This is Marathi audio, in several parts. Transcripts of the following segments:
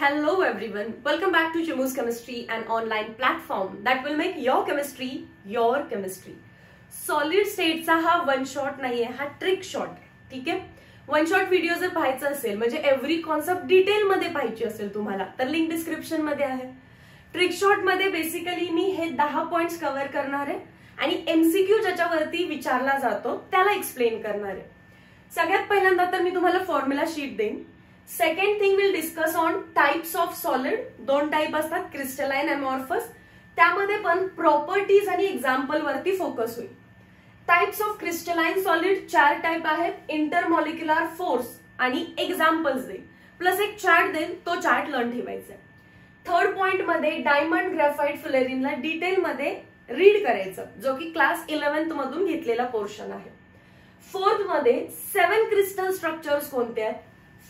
Hello everyone, welcome back to Chimu's Chemistry, an online platform that will make your chemistry your chemistry. Solid state चा हा वन शॉट नाहीये, हा ट्रिक शॉट. ठीक आहे. वन शॉट व्हिडिओ जर पाहायचा असेल म्हणजे एव्हरी कॉन्सेप्ट डिटेल मध्ये पाहायची असेल तुम्हाला तर लिंक डिस्क्रिप्शन मध्ये आहे. ट्रिक शॉट मध्ये बेसिकली मी हे 10 पॉइंट्स कव्हर करणार आहे आणि एमसीक्यू ज्याच्यावरती विचारला जातो त्याला एक्सप्लेन करणार आहे. सगळ्यात पहिल्यांदा तर मी तुम्हाला फॉर्म्युला शीट देईन. Second thing will discuss on types of solid. दोन टाइप असतात, क्रिस्टलाइन, अमॉर्फस. त्यामध्ये पण प्रॉपर्टीज आणि एक्झाम्पल वरती फोकस होईल. Types of crystalline solid 4 type आहेत. इंटरमॉलिक्युलर फोर्स आणि एक्झाम्पल्स देईल, प्लस एक चार्ट देईल, तो चार्ट लर्न ठेवायचा. थर्ड पॉइंट मध्ये डायमंड, ग्रेफाइट, फ्लोरीनला डिटेल मध्ये रीड करायचं, जो की क्लास 11th मधून घेतलेला पोर्शन आहे. फोर्थ मध्ये 7 क्रिस्टल स्ट्रक्चर्स कोणते आहेत,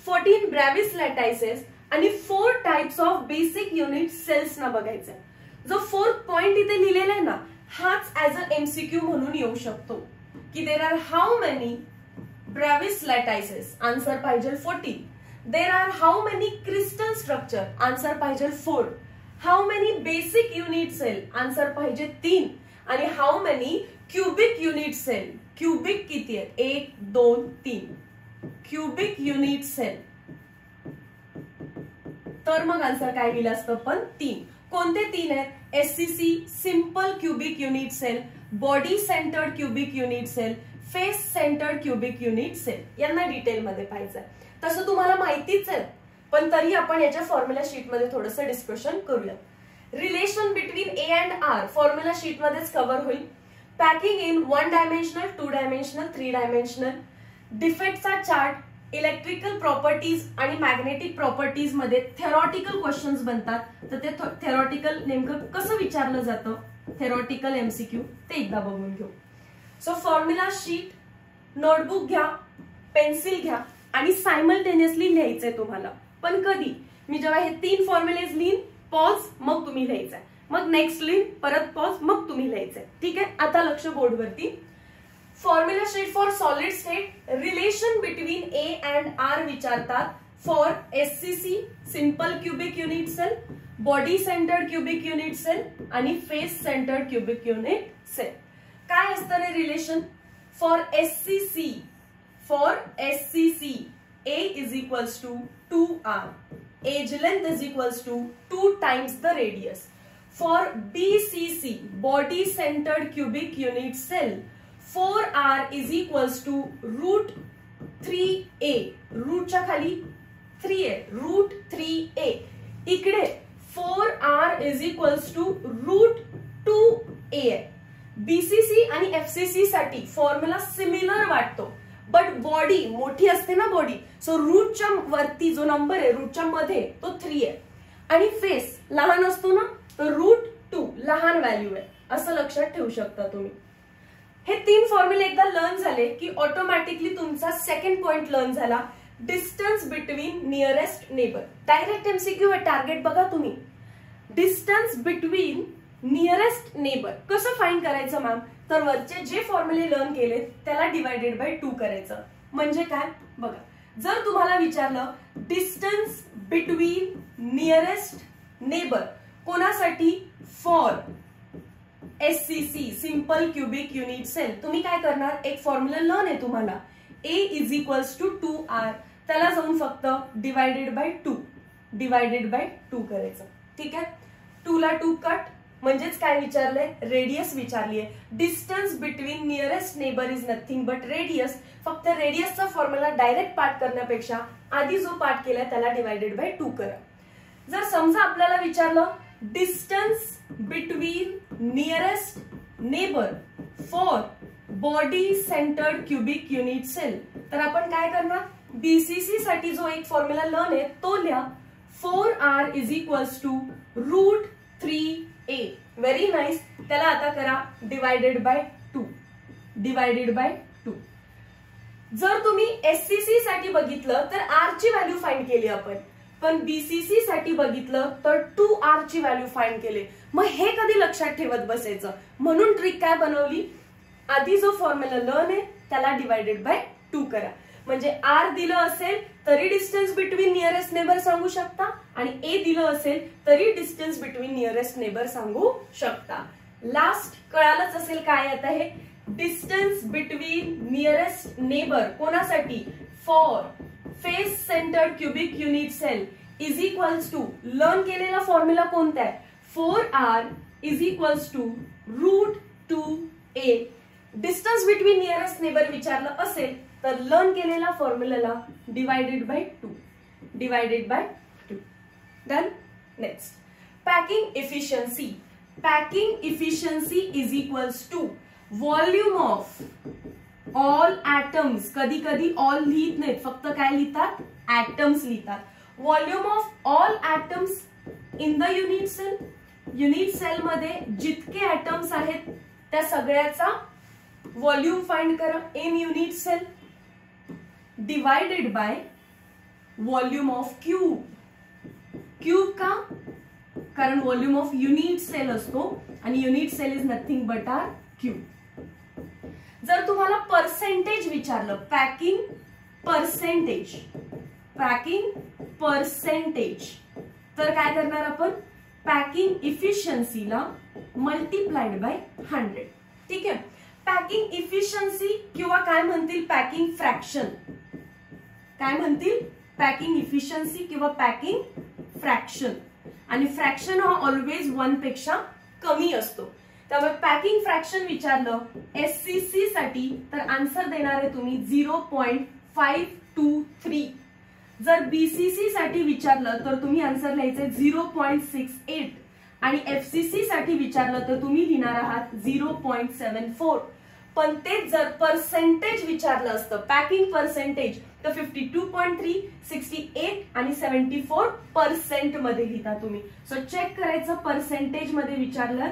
14 ब्रॅव्हिस लॅटायसेस आणि 4 types of basic unit cells ना बघायचंय. जो फोर्थ पॉइंट इथे लिहिलेला आहे ना, हाच ऍज अ एमसीक्यू म्हणून येऊ शकतो की there are how many Bravais lattices, answer पाहिजे 14. There are how many crystal structure, answer पाहिजे 4. How many basic unit cell, answer पाहिजे 3. आणि how many cubic unit cell, cubic किती आहेत, 1 2 3 क्यूबिक युनिट सेल. तर मग आन्सर काय दिलं असतं, पण 3. कोणते 3 आहेत, SCC, simple cubic unit cell, body centred cubic unit cell, face centred cubic unit cell. यांना डिटेल मध्ये पाहिजे. तसं तुम्हाला माहितीच आहे, पण तरी आपण याच्या फॉर्म्युला शीट मध्ये थोडंसं डिस्कशन करूया. Relation between A and r formula sheet मध्येच कव्हर होईल. Packing in 1 dimensional, 2 dimensional, 3 dimensional. डिफेक्टचा चार्ट, इलेक्ट्रिकल प्रॉपर्टीज आणि मॅग्नेटिक प्रॉपर्टीज मध्ये थेरॉटिकल क्वेश्चन्स बनतात. तर ते थेरॉटिकल नेमकं कसं विचारलं जातं, थेरॉटिकल एमसीक्यू, ते एकदा बघून घेऊ. सो फॉर्म्युला शीट, नोटबुक घ्या, पेन्सिल घ्या आणि सायमल्टेनियसली लिहायचंय तुम्हाला. पण कधी, मी जेव्हा हे 3 फॉर्म्युलेज लिहीन, पॉज, मग तुम्ही लिहायचंय, मग नेक्स्ट लिहीन, परत पॉज, मग तुम्ही लिहायचंय. ठीक आहे. आता लक्ष बोर्डवरती. Formula sheet for solid state, relation between A and r विचारतात. For SCC, simple cubic unit cell, body centred cubic unit cell आणि face centred cubic unit cell. काय असतं रे relation? For SCC, A is equals to 2R. Age length is equals to 2 times the radius. For BCC, body centered cubic unit cell, 4R is equals to root 3A. Root च्या खाली 3A, root 3A. इकडे 4R is equals to root 2A. BCC आणि FCC साठी फॉर्म्युला सिमिलर वाटतो, बट बॉडी मोठी असते ना बॉडी, सो रूटच्या वरती जो नंबर आहे रूटच्या मध्ये तो 3 आहे. आणि फेस लहान असतो ना, तर रूट 2 लहान व्हॅल्यू आहे, असं लक्षात ठेवू शकता तुम्ही. हे 3 फॉर्म्युले एकदा लर्न झाले की ऑटोमॅटिकली तुमचा सेकंड पॉइंट लर्न झाला, distance between nearest neighbour. Direct MCQ आहे, टार्गेट बघा तुम्ही. डिस्टन्स बिटवीन नियरेस्ट नेबर कसं फाइंड करायचं मॅम, तर वरचे जे फॉर्म्युले लर्न केले त्याला डिवायडेड बाय 2 करायचं. म्हणजे काय बघा, जर तुम्हाला विचारलं डिस्टन्स बिटवीन नियरेस्ट नेबर कोणासाठी, for SCC, simple cubic unit cell, तुम्ही काय करणार, एक फॉर्म्युला लर्न आहे तुम्हाला, A is equals to 2R, त्याला जाऊन फक्त डिवायडेड बाय 2 करायचं. ठीक आहे. 2 ला 2 कट, म्हणजेच काय विचारलंय, रेडियस विचारली आहे. Distance between nearest neighbour is nothing but radius. फक्त रेडियसचा फॉर्म्युला डायरेक्ट पार्ट करण्यापेक्षा आधी जो पार्ट केलाय त्याला डिवायडेड बाय 2 करा. जर समजा आपल्याला विचारलं distance between nearest neighbour for body centred cubic unit cell, तर आपण काय करणार, बीसीसी साठी जो एक फॉर्म्युला लर्न आहे तो लिहा, 4R is equals to root 3A. Very nice. त्याला आता करा डिवायडेड बाय 2. जर तुम्ही एससीसी साठी बघितलं तर R ची व्हॅल्यू फाइंड केली आपण, पण बीसीसी साठी बघितलं तर 2R ची व्हॅल्यू फाइंड केली. मग हे कधी लक्षात ठेवत बसायचं, म्हणून ट्रिक काय बनवली, आधी जो फॉर्म्युला लर्न आहे त्याला डिवायडेड बाय 2 करा. म्हणजे R दिलं असेल तरी डिस्टन्स बिटवीन नियरेस्ट नेबर सांगू शकता आणि ए दिलं असेल तरी डिस्टन्स बिटवीन नियरेस्ट नेबर सांगू शकता. लास्ट कळालंच असेल काय आता हे डिस्टन्स बिटवीन नियरेस्ट नेबर कोणासाठी for face centred cubic unit cell is equals to learn केलेला फॉर्म्युला कोणता आहे 4r is equals to √2a. Distance between nearest neighbour विचारलं असेल तर लर्न केलेला फॉर्म्युलाला divided by 2 done. Next packing efficiency. Packing efficiency is equals to volume of all atoms. कधी कधी ऑल लिहित नाहीत फक्त काय लिहितात ऍटम्स लिहितात. Volume of all atoms in the unit cell. Unit cell मध्ये जितके ऍटम्स आहेत त्या सगळ्याचा व्हॉल्यूम फाइंड करा in unit cell divided by volume of cube. Cube का कारण व्हॉल्यूम ऑफ युनिट सेल असतो आणि unit cell is nothing but R cube. जर तुम्हाला पर्सेंटेज विचारलं पॅकिंग पर्सेंटेज तर काय करणार आपण पॅकिंग इफिशियन्सीला मल्टिप्लाइड बाय 100. ठीक आहे. पॅकिंग इफिशियन्सी किंवा काय म्हणतील पॅकिंग फ्रॅक्शन. काय म्हणतील पॅकिंग इफिशियन्सी किंवा पॅकिंग फ्रॅक्शन. आणि फ्रॅक्शन हा ऑलवेज 1 पेक्षा कमी असतो. त्यामुळे पॅकिंग फ्रॅक्शन विचारलं SCC साठी तर आन्सर देणार आहे तुम्ही 0.523. जर BCC साठी विचारलं तर तुम्ही आन्सर लिहायचे 0.68 आणि FCC साठी विचारलं तर तुम्ही लिहिणार आहात 0.74. पण तेच जर पर्सेंटेज विचारलं असतं पॅकिंग पर्सेंटेज तर 52.3, 68 आणि 74% मध्ये लिहिता तुम्ही. सो चेक करायचं पर्सेंटेज मध्ये विचारलं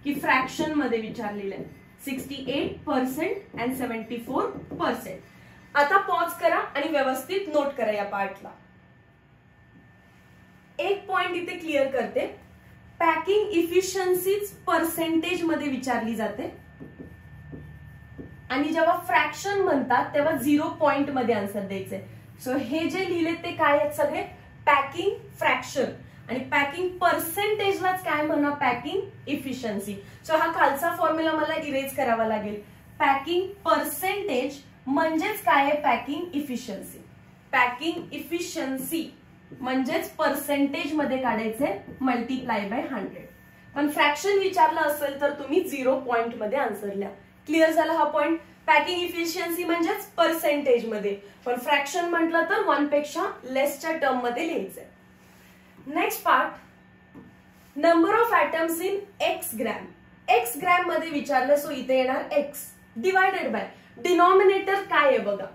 की फ्रॅक्शन मध्ये विचारलेलं आहे 68% अँड 74%. आता पॉज करा आणि व्यवस्थित नोट करा या पार्टला. एक पॉइंट इथे क्लिअर करते. पॅकिंग इफिशियन्सी पर्सेंटेज मध्ये विचारली जाते आणि जेव्हा फ्रॅक्शन म्हणतात तेव्हा 0 पॉइंट मध्ये आन्सर द्यायचे. सो हे जे लिहिले ते काय आहेत सगळे पॅकिंग फ्रॅक्शन आणि पॅकिंग पर्सेंटेजलाच काय म्हणा पॅकिंग इफिशियन्सी. सो हा खालचा फॉर्म्युला मला इरेज करावा लागेल. पॅकिंग पर्सेंटेज म्हणजेच काय आहे पॅकिंग इफिशियन्सी. पॅकिंग इफिशियन्सी म्हणजेच पर्सेंटेज मध्ये काढायचे मल्टिप्लाय बाय 100. पण फ्रॅक्शन विचारलं असेल तर तुम्ही 0 पॉइंट मध्ये आन्सर लिहा. क्लिअर झाला हा पॉइंट. पॅकिंग इफिशियन्सी म्हणजेच पर्सेंटेज मध्ये पण फ्रॅक्शन म्हटलं तर 1 पेक्षा लेसच्या टर्म मध्ये लिहायचंय. Next part number of atoms in X gram. X gram मध्ये विचारलं सो इथे येणार एक्स डिवायडेड बाय डिनॉमिनेटर काय आहे बघा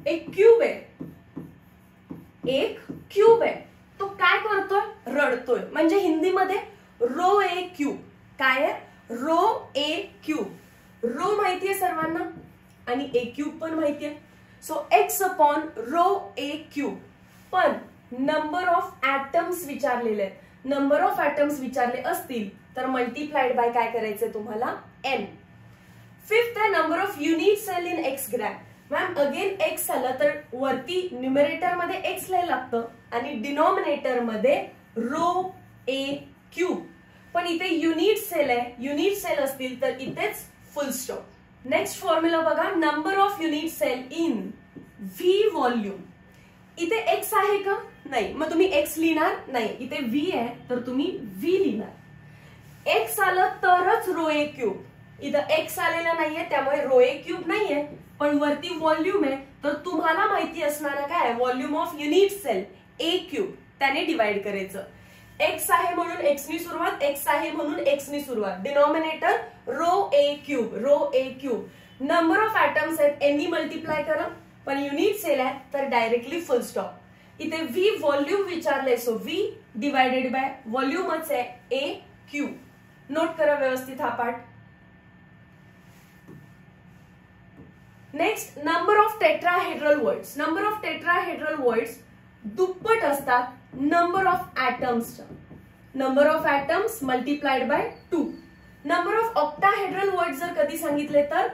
एक क्यूब आहे. एक क्यूब आहे तो काय करतोय रडतोय. म्हणजे हिंदीमध्ये रो ए क्यूब. काय आहे रो ए क्यूब. रो माहितीये सर्वांना आणि ए क्यूब पण माहितीये. So x upon rho a cube. पण नंबर ऑफ ऍटम्स विचारलेले आहेत. नंबर ऑफ ऍटम्स विचारले असतील तर मल्टिप्लाइड बाय काय करायचं तुम्हाला n. फिफ्थ आहे number of unit cell in X gram. Ma'am again X आलं तर वरती न्यूमरेटर मध्ये एक्स लिहायला लागतं आणि डिनॉमिनेटर मध्ये रो ए क्यूब. पण इथे युनिट सेल आहे. युनिट सेल असतील तर इथेच फुल स्टॉप. नेक्स्ट फॉर्म्युला बघा number of unit cell in V volume. इथे एक्स आहे का नाही मग तुम्ही एक्स लिहिणार नाही. इथे व्ही आहे तर तुम्ही व्ही लिहिणार. एक्स आलं तरच रो ए क्यूब. इथं एक्स आलेला नाहीये त्यामुळे रो ए क्यूब नाहीये पण वरती व्हॉल्यूम आहे तर तुम्हाला माहिती असणार काय volume of unit cell a cube त्याने डिवाइड करायचं. एक्स आहे म्हणून एक्स नी सुरुवात. एक्स आहे म्हणून एक्स नी सुरुवात. Denominator rho a cube. Rho a cube. Number of atoms आहेत एनी मल्टिप्लाय करा पण युनिट सेल आहे तर डायरेक्टली फुल स्टॉप. इथे व्ही व्हॉल्यूम विचारलंय सो व्ही डिवायडेड बाय व्हॉल्यूमच आहे ए क्यूब. नोट करा व्यवस्थित हा part. Next number of tetrahedral voids. Number of tetrahedral voids दुप्पट असतात नंबर ऑफ ऍटम्सच्या. Number of atoms multiplied by 2. Number of octahedral void जर कधी सांगितले तर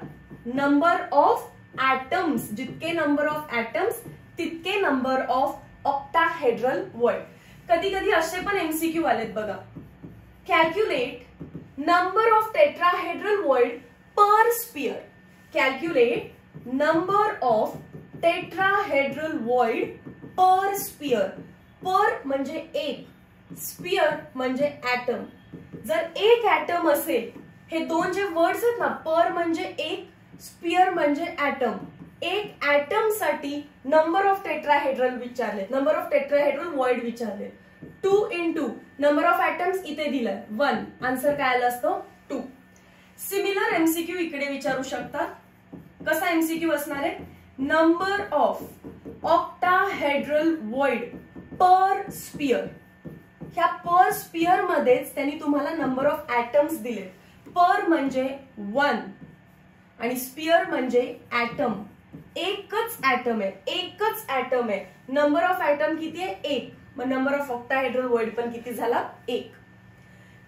नंबर ऑफ ऍटम्स, जितके नंबर ऑफ ऍटम्स तितके नंबर ऑफ ऑक्टाहेड्रल वर्ड. कधी कधी असे पण एमसीक्यू आलेत बघा. Calculate number of tetrahedral void per sphere. Calculate number of tetrahedral void per sphere. Per म्हणजे एक, स्पियर म्हणजे ऍटम. जर एक ऍटम असेल, हे दोन जे वर्ड्स आहेत ना, पर म्हणजे एक, स्पियर म्हणजे ऍटम, एक ऍटम साठी नंबर ऑफ टेट्राहेड्रल विचारले, नंबर ऑफ टेट्राहेड्रल वर्ड विचारले. 2 into नंबर ऑफ ऍटम्स इथे दिलाय 1, आन्सर काय आलं असतं 2. सिमिलर एमसीक्यू इकडे विचारू शकतात. कसा एमसीक्यू असणार आहे? Number of octahedral word per sphere. ह्या पर स्पियर मध्येच त्यांनी तुम्हाला नंबर ऑफ ऍटम्स दिले. पर म्हणजे 1 आणि स्पियर म्हणजे ऍटम. एकच ऍटम आहे, एकच ऍटम आहे. नंबर ऑफ ऍटम किती आहे? 1. मग नंबर ऑफ ऑक्टाहेड्रल वर्ड पण किती झाला? 1.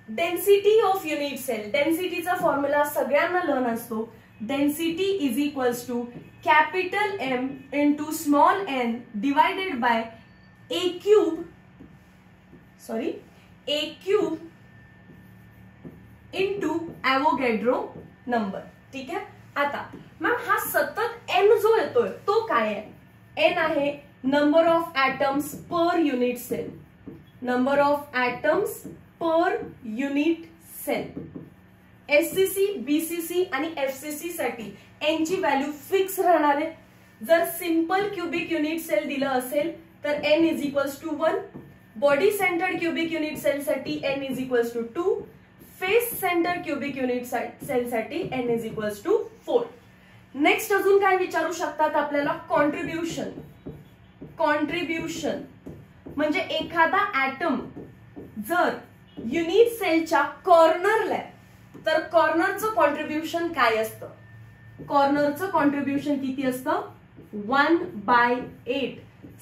Density of unit cell. डेन्सिटीचा फॉर्म्युला सगळ्यांना लर्न असतो. Density is equals to capital M into small n divided by a cube into Avogadro number. ठीक आहे. आता मॅम हा सतत एन जो येतोय तो काय आहे? एन आहे number of atoms per unit cell. Number of atoms per unit cell. SCC, BCC आणि एफसीसी साठी एन ची व्हॅल्यू फिक्स राहणार आहे. जर सिंपल क्युबिक युनिट सेल दिलं असेल तर n is equals to 1. Body centred cubic unit cell साठी n is equals to 2. Face centre cubic unit cell साठी n is equals to 4. Next अजून काय विचारू शकतात आपल्याला? कॉन्ट्रीब्युशन. कॉन्ट्रीब्युशन म्हणजे एखादा ऍटम जर युनिट सेलच्या कॉर्नरला तर कॉर्नरचं कॉन्ट्रीब्युशन काय असतं? कॉर्नरचं कॉन्ट्रीब्युशन किती असतं? 1/8.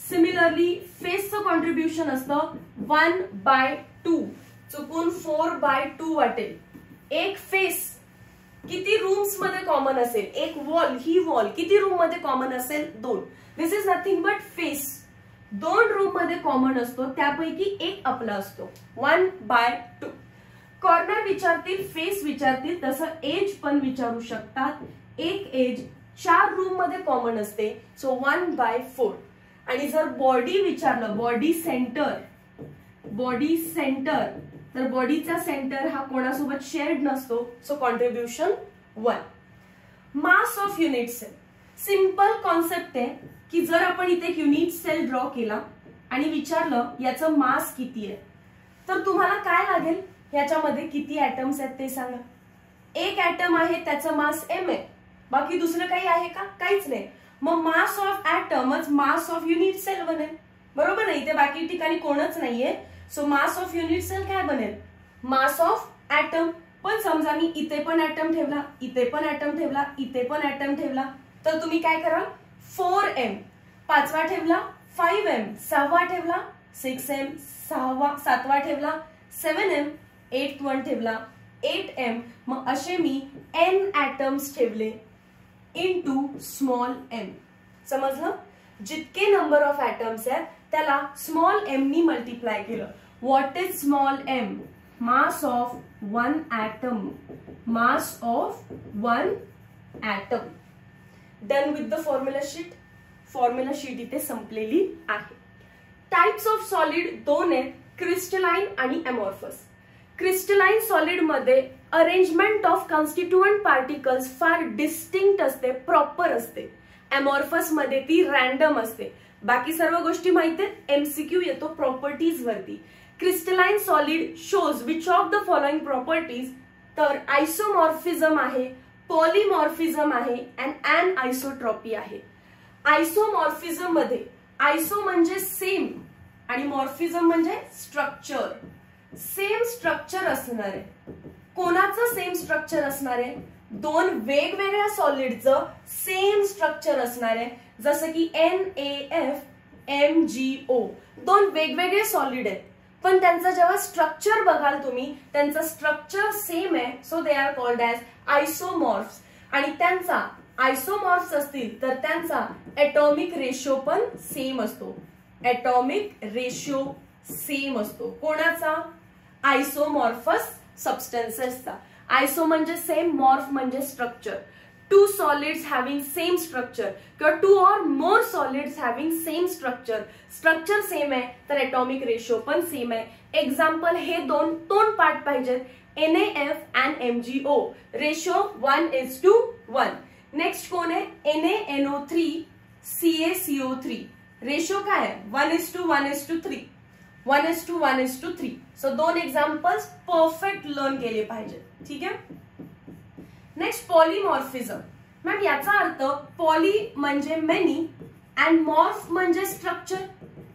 सिमिलरली फेसचं कॉन्ट्रीब्युशन असतं 1/2. चुकून 4/2 वाटेल. एक फेस किती रूम्स मध्ये कॉमन असेल? एक वॉल, ही वॉल किती रूम मध्ये कॉमन असेल? 2. This is nothing but face. 2 room मध्ये कॉमन असतो, त्यापैकी एक आपला असतो. 1/2. कॉर्नर विचारतील, फेस विचारतील, तसं एज पण विचारू शकतात. एक एज 4 रूम मध्ये कॉमन असते, सो 1/4. आणि जर बॉडी विचारलं, बॉडी सेंटर तर बॉडीचा सेंटर हा कोणासोबत शेअर्ड नसतो, so contribution 1. Mass of unit cell. Simple concept आहे की जर आपण इथे एक युनिट सेल ड्रॉ केला आणि विचारलं याचं मास किती आहे, तर तुम्हाला काय लागेल? याच्यामध्ये किती ऍटम्स आहेत ते सांगा. एक ऍटम आहे, त्याचं मास m आहे. बाकी दुसरं काही आहे का? काहीच नाही. मग मास ऑफ ऍटमच मास ऑफ युनिट सेल बनेल, बरोबर नाही? इथे बाकी ठिकाणी कोणच नाहीये, so mass of unit cell काय बनेल? Mass of atom. पण समजा मी इथे पण ऍटम ठेवला, इथे पण ऍटम ठेवला, इथे पण ऍटम ठेवला, तर तुम्ही काय कराल? 4m. 5वा ठेवला 5m, 6वा ठेवला 6m, 7वा ठेवला 7m, 8th वन ठेवला 8m. मग असे मी n ऍटम्स ठेवले इनटू स्मॉल m. समजलं? जितके नंबर ऑफ ऍटम्स आहेत त्याला स्मॉल m नी मल्टिप्लाय केलं. What is small m? Mass of 1 atom. Mass of 1 atom. Done with the formula sheet. Formula sheet इथे संपलेली आहे. टाइप्स ऑफ सॉलिड 2 आहेत, क्रिस्टलाइन आणि अमॉर्फस. क्रिस्टलाइन सॉलिड मध्ये अरेंजमेंट ऑफ कॉन्स्टिट्यूएंट पार्टिकल्स फार डिस्टिंक्ट असते, प्रॉपर असते. अमॉर्फस मध्ये ती रॅन्डम असते. बाकी सर्व गोष्टी माहिती आहेत, एमसीक्यू येतो प्रॉपर्टीज वरती. Crystalline solid shows which of the following properties? तर आयसोमॉर्फिझम आहे, पॉलिमॉर्फिझम आहे अँड अनआयसोट्रॉपी आहे. आयसोमॉर्फिझम मध्ये आयसो म्हणजे सेम आणि मॉर्फिझम म्हणजे स्ट्रक्चर. सेम स्ट्रक्चर असणार आहे. कोणाचं सेम स्ट्रक्चर असणार आहे? 2 वेगवेगळ्या सॉलिडचं सेम स्ट्रक्चर असणार आहे. जसं की NaF, MgO. 2 वेगवेगळे सॉलिड आहेत, पण त्यांचं जेव्हा स्ट्रक्चर बघाल तुम्ही, त्यांचं स्ट्रक्चर सेम आहे, so they are called as isomorphs. आणि त्यांचा आयसोमॉर्फ्स असतील तर त्यांचा ॲटॉमिक रेशो पण सेम असतो. ॲटॉमिक रेशो सेम असतो. कोणाचा? आयसोमॉर्फस सबस्टन्सेसचा. आयसो म्हणजे सेम, मॉर्फ म्हणजे structure. Two solids having same structure किंवा two or more solids having same structure. Structure same आहे तर ॲटॉमिक रेशो पण सेम आहे. एक्झाम्पल हे दोन तोंड पाठ पाहिजेत. NaF and MgO रेशो 1:1. नेक्स्ट कोण आहे? NaNO3 CaCO3 रेशो काय आहे? 1:1:3. 1:1:3. सो दोन एक्झाम्पल्स परफेक्ट लर्न केले पाहिजे. ठीक आहे. Next polymorphism. मॅम याचा अर्थ पॉली म्हणजे मेनी अँड मॉर्फ म्हणजे स्ट्रक्चर.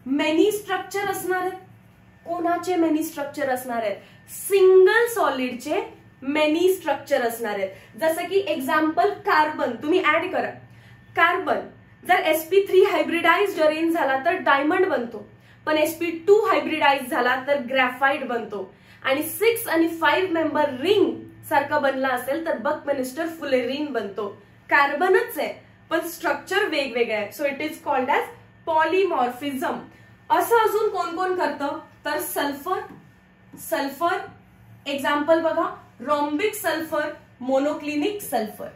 मेनी स्ट्रक्चर असणार आहेत. कोणाचे मेनी स्ट्रक्चर असणार आहेत? सिंगल सॉलिडचे मेनी स्ट्रक्चर असणार आहेत. जसं की एक्झाम्पल कार्बन तुम्ही ऍड करा. कार्बन जर sp3 हायब्रिडाइज्ड अरेंज झाला तर डायमंड बनतो, पण sp2 हायब्रिडाइज झाला तर ग्रॅफाइट बनतो. आणि 6 आणि 5 मेंबर रिंग सारखा बनला असेल तर बकमिन्स्टर फुलेरीन बनतो. कार्बनच आहे पण स्ट्रक्चर वेगवेगळं आहे. So it is called as polymorphism. असं अजून कोण कोण करतं? तर सल्फर. सल्फर एक्झाम्पल बघा, rhombic sulphur, monoclinic sulphur.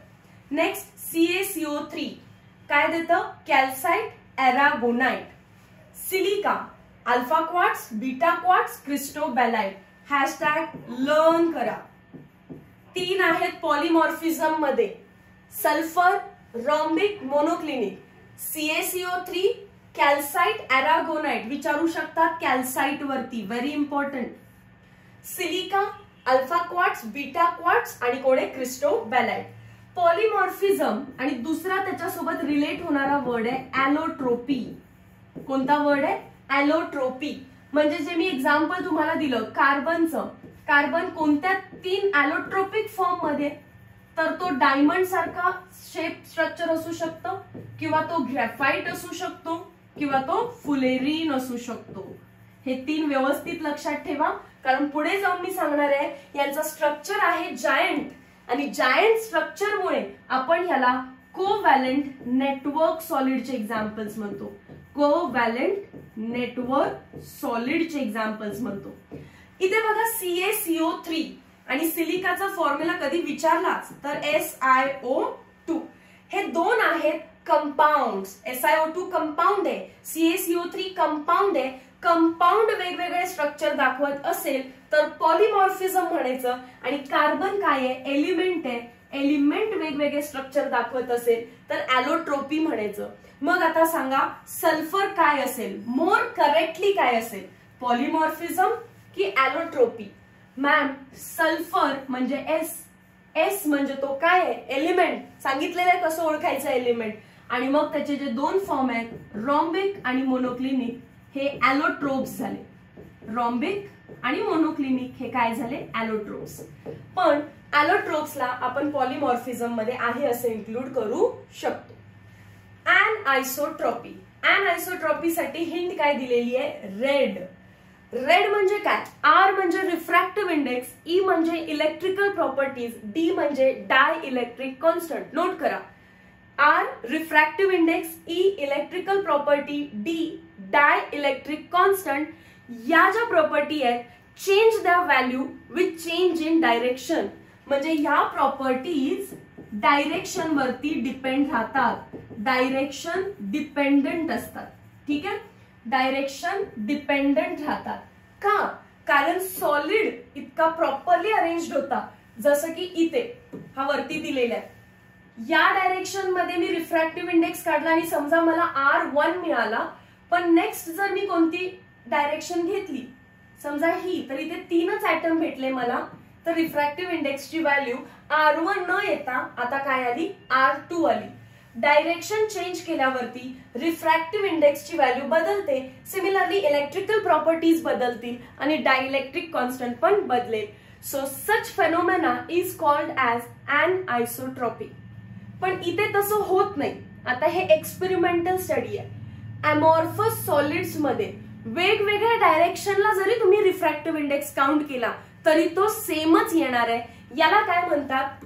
Next CaCO3 काय देतं? Calcite, aragonite. Silica, alpha quartz, beta quartz, cristobalite. Hashtag learn करा. 3 आहेत पॉलीमॉर्फिझम मध्ये. Sulphur, rhombic, monoclinic. CaCO3, calcite, aragonite. विचारू शकतात कॅल्साइट वरती, very important. Silica, alpha quartz, beta quartz आणि कोणे? क्रिस्टोबॅलाइट. पॉलीमॉर्फिझम आणि दुसरा त्याच्यासोबत रिलेट होणारा वर्ड आहे ॲलोट्रोपी. कोणता वर्ड आहे? ॲलोट्रोपी. म्हणजे जे मी एक्झाम्पल तुम्हाला दिलं कार्बनचं, कार्बन कोणत्या 3 ॲलोट्रोपिक फॉर्म मध्ये? तर तो डायमंड सारखा शेप स्ट्रक्चर असू शकतो, किंवा तो ग्रॅफाइट असू शकतो, किंवा तो फुलेरीन असू शकतो. हे 3 व्यवस्थित लक्षात ठेवा, कारण पुढे जाऊन मी सांगणार आहे यांचं स्ट्रक्चर आहे जायंट, आणि जायंट स्ट्रक्चरमुळे आपण ह्याला कोव्हॅलेंट नेटवर्क सॉलिडचे एक्झाम्पल्स म्हणतो. कोव्हॅलेंट नेटवर्क सॉलिडचे एक्झाम्पल्स म्हणतो. इथे बघा CaCO3 आणि सिलिकाचा फॉर्म्युला कधी विचारलाच तर SiO2. हे दोन आहेत कंपाऊंड. SiO2 कंपाऊंड आहे, CaCO3 कंपाऊंड आहे. कंपाऊंड वेगवेगळे स्ट्रक्चर दाखवत असेल तर पॉलीमॉर्फिझम म्हणायचं. आणि कार्बन काय आहे? एलिमेंट आहे. एलिमेंट वेगवेगळे स्ट्रक्चर दाखवत असेल तर ॲलोट्रोपी म्हणायचं. मग आता सांगा सल्फर काय असेल? मोर करेक्टली काय असेल? पॉलीमॉर्फिझम की ॲलोट्रोपी? मॅम सल्फर म्हणजे एस म्हणजे तो काय आहे? एलिमेंट. सांगितलेलं आहे कसं ओळखायचं एलिमेंट. आणि मग त्याचे जे 2 फॉर्म आहेत रॉम्बिक आणि मोनोक्लिनिक, हे ॲलोट्रोप्स झाले. रॉम्बिक आणि मोनोक्लिनिक हे काय झाले? ॲलोट्रोप्स. पण ॲलोट्रोप्सला आपण पॉलीमॉर्फिझम मध्ये आहे असं इन्क्लूड करू शकतो. ॲनआयसोट्रॉपी. ॲनआयसोट्रॉपीसाठी हिंट काय दिलेली आहे? रेड. रेड म्हणजे काय? आर म्हणजे रिफ्रॅक्टिव्ह इंडेक्स, ई म्हणजे इलेक्ट्रिकल प्रॉपर्टीज, डी म्हणजे डाय इलेक्ट्रिक कॉन्स्टंट. नोट करा. R refractive index, E electrical property, D dielectric constant. या ज्या प्रॉपर्टी आहेत change the value with change in direction. म्हणजे ह्या प्रॉपर्टीज डायरेक्शन वरती डिपेंड राहतात. डायरेक्शन डिपेंडंट असतात. ठीक आहे. डायरेक्शन डिपेंडंट राहतात. का? कारण सॉलिड इतका प्रॉपरली अरेंज्ड होता, जसं की इथे हा वरती दिलेला आहे. या डायरेक्शन मध्ये मी रिफ्रॅक्टिव्ह इंडेक्स काढला आणि समजा मला R1 मिळाला, पण नेक्स्ट जर मी कोणती डायरेक्शन घेतली, समजा ही, तर इथे 3च ऍटम भेटले मला, तर रिफ्रॅक्टिव्ह इंडेक्सची व्हॅल्यू R1 न येता आता काय आली? R2 आली. डायरेक्शन चेंज केल्यावरती रिफ्रॅक्टिव्ह इंडेक्सची व्हॅल्यू बदलते. सिमिलरली इलेक्ट्रिकल प्रॉपर्टीज बदलतील आणि डायइलेक्ट्रिक कॉन्स्टंट पण बदलेल. So such phenomena is called as anisotropy. पण इथे तसं होत नाही. आता हे एक्सपेरिमेंटल स्टडी आहे. अमॉर्फस सॉलिड्स मध्ये वेगवेगळ्या डायरेक्शनला जरी तुम्ही रिफ्रॅक्टिव्ह इंडेक्स काउंट केला तरी तो सेमच येणार आहे. याला काय म्हणतात?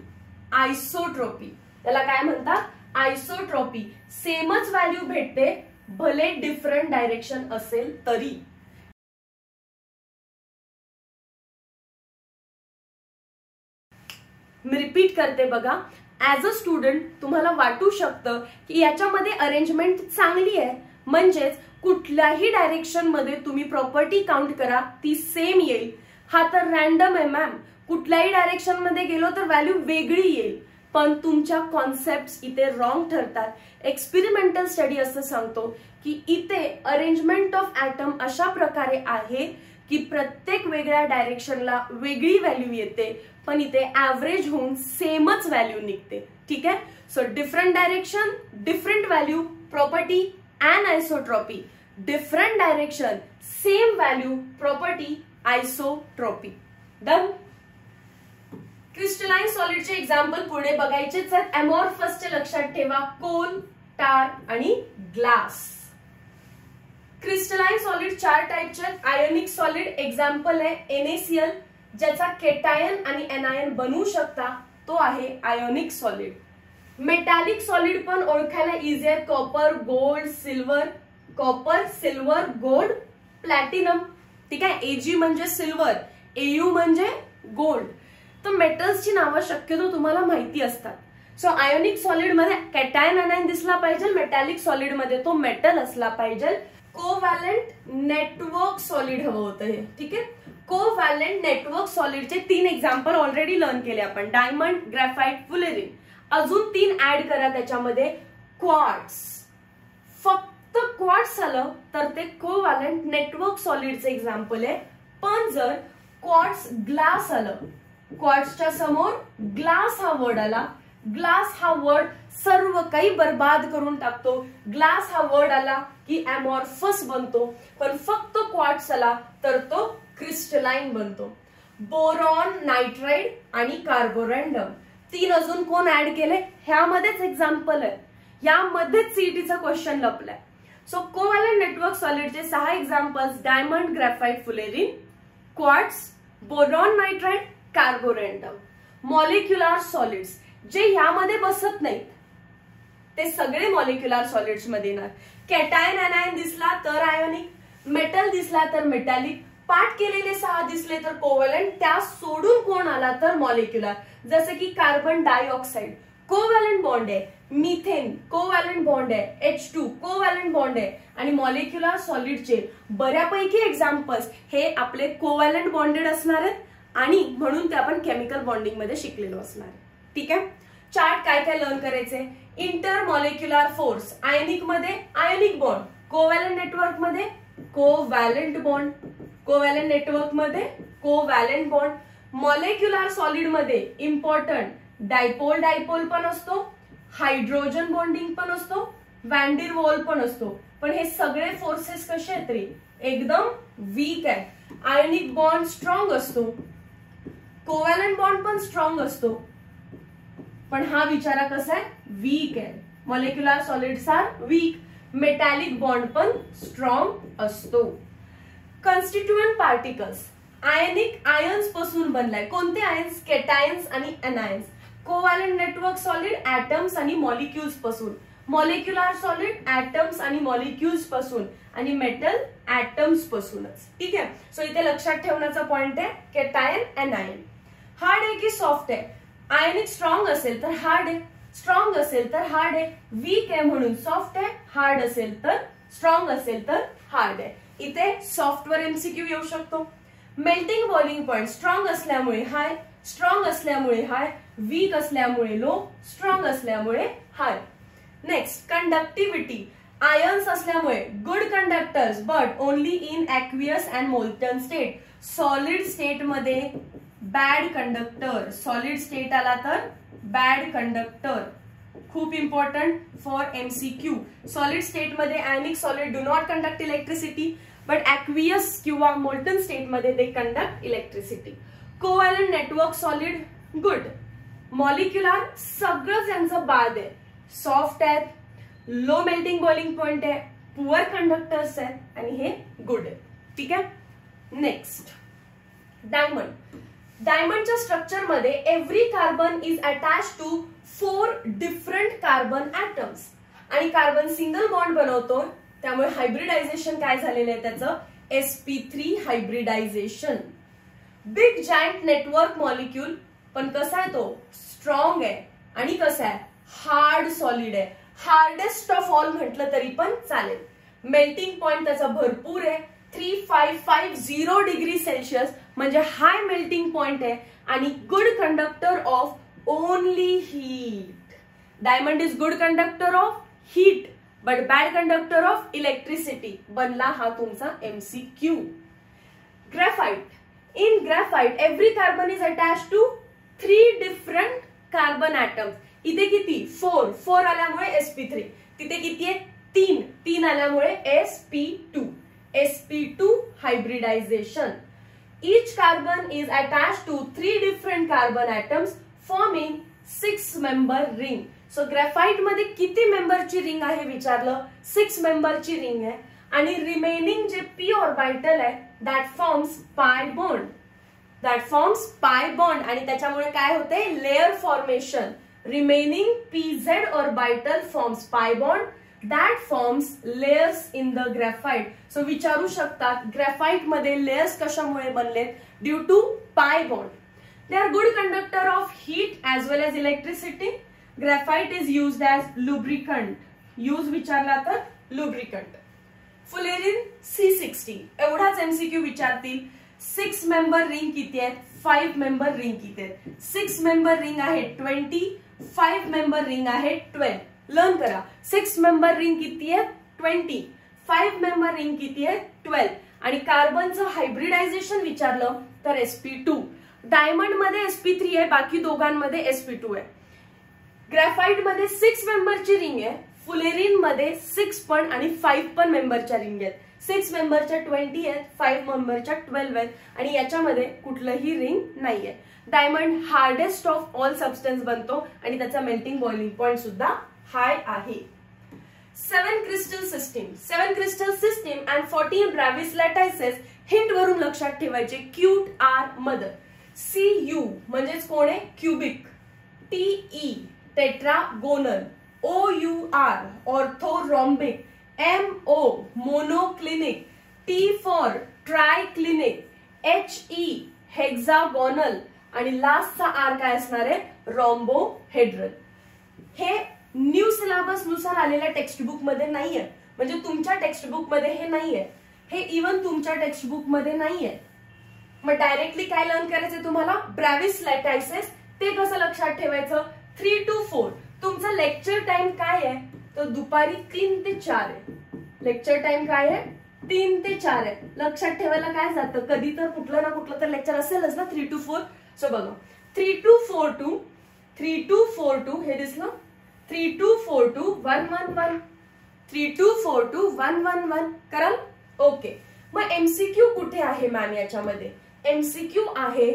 आयसोट्रॉपी. याला काय म्हणतात? आयसोट्रॉपी सेमच व्हॅल्यू भेटते भले डिफरंट डायरेक्शन असेल तरी. मी रिपीट करते बघा. ऍज अ स्टुडंट तुम्हाला वाटू शकतं की याच्यामध्ये अरेंजमेंट चांगली आहे, म्हणजेच कुठल्याही डायरेक्शन मध्ये तुम्ही प्रॉपर्टी काउंट करा ती सेम येईल. हा तर रॅन्डम आहे मॅम, कुठल्याही डायरेक्शन मध्ये गेलो तर व्हॅल्यू वेगळी येईल. पण तुमच्या कॉन्सेप्ट इथे रॉंग ठरतात. एक्सपेरिमेंटल स्टडी असं सांगतो की इथे अरेंजमेंट ऑफ ऍटम अशा प्रकारे आहे की प्रत्येक वेगळ्या डायरेक्शनला वेगळी व्हॅल्यू येते, पण इथे ऍव्हरेज होऊन सेमच व्हॅल्यू निघते. ठीक आहे. So different direction different value property and isotropy. Different direction same value property isotropy. Done. Crystalline सॉलिडचे एक्झाम्पल पुढे बघायचेच आहेत. अमॉर्फसचे लक्षात ठेवा, कोल, टार आणि ग्लास. क्रिस्टलाइन सॉलिड 4 टाइपचे आहेत. आयोनिक सॉलिड एक्झाम्पल आहे NaCl, ज्याचा केटायन आणि एनायन बनवू शकता, तो आहे आयोनिक सॉलिड. मेटॅलिक सॉलिड पण ओळखायला इझी आहे. Copper, gold, silver. Copper, silver, gold, platinum. ठीक आहे. Ag म्हणजे सिल्वर, Au म्हणजे गोल्ड. तर मेटल्सची नावं शक्यतो तुम्हाला माहिती असतात. सो आयोनिक सॉलिड मध्ये कॅटायन अनायन दिसला पाहिजे, मेटॅलिक सॉलिड मध्ये तो मेटल असला पाहिजे. कोव्हॅलंट नेटवर्क सॉलिड हवं होतं हे. ठीक आहे. कोव्हॅलंट नेटवर्क सॉलिडचे 3 एक्झाम्पल ऑलरेडी लर्न केले आपण. Diamond, graphite, fullerene. अजून 3 ऍड करा त्याच्यामध्ये. क्वार्ट्स. फक्त क्वार्ट्स आलं तर ते कोव्हॅलंट नेटवर्क सॉलिडचे एक्झाम्पल आहे. पण जर क्वार्ट्स ग्लास आलं, क्वार्ट्सच्या समोर ग्लास हा वर्ड आला, ग्लास हा वर्ड सर्व काही बर्बाद करून टाकतो. ग्लास हा वर्ड आला की अमॉर्फस बनतो, पण फक्त क्वार्ट्स आला तर तो क्रिस्टलाइन बनतो. बोरॉन, नायट्राइड आणि कार्बोरंडम. 3 अजून कोण ऍड केले ह्यामध्येच एक्झाम्पल आहे. यामध्येच सीईटीचा क्वेश्चन लपलाय. सो कोव्हॅलंट नेटवर्क सॉलिडचे 6 examples: diamond, graphite, fullerene, quartz, boron, nitride, Carborundum. Molecular solids जे ह्यामध्ये बसत नाहीत ते सगळे मॉलिक्युलर सॉलिड्स मध्ये येणार. कॅटायन अनायन दिसला तर आयोनिक, मेटल दिसला तर मेटॅलिक, पाठ केलेले 6 दिसले तर कोव्हॅलंट, त्या सोडून कोण आला तर मॉलिक्युलर. जसे की कार्बन डायऑक्साइड कोव्हॅलंट बॉन्ड आहे, मिथेन कोव्हॅलंट बॉन्ड आहे, H2 कोव्हॅलंट बॉन्ड आहे. आणि मॉलिक्युलर सॉलिडचे बऱ्यापैकी एक्झाम्पल्स हे आपले कोव्हॅलंट बॉन्डेड असणार आहेत आणि म्हणून ते आपण केमिकल बॉन्डिंग मध्ये शिकलेलो असणार आहे. ठीक आहे. चार्ट काय काय लर्न करायचे. Inter molecular force. आयनिक मध्ये आयनिक बॉन्ड, कोव्हॅलंट नेटवर्क मध्ये कोव्हॅलंट बॉन्ड, कोव्हॅलंट नेटवर्क मध्ये कोव्हॅलंट बॉन्ड. मॉलिक्युलर सॉलिड मध्ये इम्पॉर्टंट डायपोल डायपोल पण असतो, हायड्रोजन बॉन्डिंग पण असतो, वॅन वॉल पण असतो. पण हे सगळे फोर्सेस कसे आहेत रे, एकदम वीक आहे. आयनिक बॉन्ड स्ट्रॉंग असतो, कोव्हॅलंट बॉन्ड पण स्ट्रॉंग असतो, पण हा बिचारा कसा आहे, वीक आहे. Molecular solids are weak. Metallic bond पण स्ट्रॉंग असतो. Constituent particles. आयनिक आयन्स पासून बनलाय. कोणते आयन्स? केटायन्स आणि एनायन्स. कोव्हॅलंट नेटवर्क सॉलिड ऍटम्स आणि मॉलिक्युल्स पासून. मॉलिक्युलर सॉलिड ऍटम्स आणि मॉलिक्युल्स पासून. आणि मेटल ऍटम्स पासूनच. ठीक आहे. सो इथे लक्षात ठेवण्याचा पॉइंट आहे केटायन एनायन. हार्ड आहे की सॉफ्ट आहे? आयनिक स्ट्रॉंग असेल तर हार्ड आहे, स्ट्रॉंग असेल तर हार्ड आहे, वीक आहे म्हणून सॉफ्ट आहे, हार्ड असेल तर स्ट्रॉंग असेल तर हार्ड आहे. इथे सॉफ्टवर एमसीक्यू येऊ शकतो. मेल्टिंग बॉइलिंग पॉइंट स्ट्रॉंग असल्यामुळे हाय, स्ट्रॉंग असल्यामुळे हाय, वीक असल्यामुळे लो, स्ट्रॉंग असल्यामुळे हाय. Next conductivity. आयन्स असल्यामुळे good conductors but only in aqueous and molten state. Solid state मध्ये बॅड कंडक्टर. सॉलिड स्टेट आला तर बॅड कंडक्टर. खूप important for MCQ. Solid state मध्ये ionic solid do not conduct electricity, but aqueous किंवा मोल्टन स्टेट मध्ये they conduct electricity. Covalent network solid good. Molecular सगळंच यांचं बाद आहे. सॉफ्ट आहेत, लो मेल्टिंग बॉइलिंग पॉइंट आहे, पुअर कंडक्टर्स आहेत आणि हे गुड आहे. ठीक आहे. Next diamond. डायमंडच्या स्ट्रक्चर मध्ये every carbon is attach to 4 different carbon atoms आणि कार्बन सिंगल बॉन्ड बनवतो, त्यामुळे हायब्रिडायझेशन काय झालेलं आहे त्याचं, sp3 hybridisation. Big giant network molecule, पण कसा आहे तो, स्ट्रॉंग आहे आणि कसा आहे, हार्ड सॉलिड आहे. हार्डेस्ट ऑफ ऑल म्हटलं तरी पण चालेल. मेल्टिंग पॉइंट त्याचा भरपूर आहे, 3550 डिग्री सेल्सिअस म्हणजे हाय मेल्टिंग पॉइंट आहे आणि good conductor of only heat. Diamond is good conductor of heat but bad conductor of electricity. बनला हा तुमचा MCQ. Graphite. In graphite, every carbon is attached to 3 different carbon atoms. इथे किती, 4 आल्यामुळे sp3. तिथे किती आहे, 3 आल्यामुळे sp2 hybridization. Each carbon is attached to 3 different carbon atoms forming 6-member ring. So graphite मध्ये किती मेंबरची रिंग आहे विचारलं, 6 मेंबरची रिंग आहे आणि रिमेनिंग जे p ऑर्बिटल आहे that forms pi bond आणि त्याच्यामुळे काय होते, layer formation. Remaining pz orbital forms pi bond that forms layers in the graphite. So विचारू शकतात ग्रेफाइट मध्ये लेयर्स कशामुळे बनलेत, due to pi bond. They are good conductor of heat as well as electricity. Graphite is used as lubricant. Use विचारला तर lubricant. फुलेरिन C60 एवढाच MCQ विचारतील. 6 मेंबर रिंग किती आहेत, 5 मेंबर रिंग किती आहेत. 6 मेंबर रिंग आहे 20, 5 मेंबर रिंग आहे 12. लर्न करा. 6 मेंबर रिंग किती आहे 20, 5 मेंबर रिंग किती आहे 12 आणि कार्बनचं हायब्रिडायझेशन विचारलं तर sp2. डायमंड मध्ये sp3 आहे, बाकी दोघांमध्ये sp2 आहे. ग्रेफाइट मध्ये 6 मेंबरची रिंग आहे, फुलेरिन मध्ये 6 पण आणि 5 पण मेंबरच्या रिंग आहेत. 6 मेंबरच्या 20 आहेत, 5 मेंबरच्या 12 आहेत आणि याच्यामध्ये कुठलंही रिंग नाहीये. Diamond hardest of all substance बनतो आणि त्याचा मेल्टिंग बॉइलिंग पॉइंट सुद्धा हाय आहे. 7 क्रिस्टल सिस्टीम अँड 14 ब्रॅव्हिस लॅटायसेस. हिंट वरून लक्षात ठेवायचे, क्यूट आर मदर. Cu म्हणजेच कोण आहे, cubic. Te tetragonal. OUR ऑर्थोरॉम्बिक. MO monoclinic. T for triclinic. HE hexagonal आणि लास्टचा R काय असणार आहे, रॉम्बोहेड्रल. हे न्यू सिलेबस नुसार आलेल्या टेक्स्टबुक मध्ये नाहीये, म्हणजे तुमच्या टेक्स्टबुक मध्ये हे नाहीये, हे इव्हन तुमच्या टेक्स्टबुक मध्ये नाहीये. मग डायरेक्टली काय लर्न करायचंय तुम्हाला, ब्रॅव्हिस लॅटायसेस. ते कसं लक्षात ठेवायचं, 3 to 4. तुमचं लेक्चर टाइम काय आहे, तर दुपारी 3 ते 4 आहे. लेक्चर टाइम काय आहे, 3 ते 4 आहे. लक्षात ठेवायला काय जातं, कधी तर कुठलं ना कुठलं तर लेक्चर असेलच ना 3 to 4. सो बघा 3 to 4 to हे दिसलं, 3 to 4 to 111. 3 to 4 to 111 कराल. ओके, मग MCQ कुठे आहे मॅम याच्यामध्ये, MCQ आहे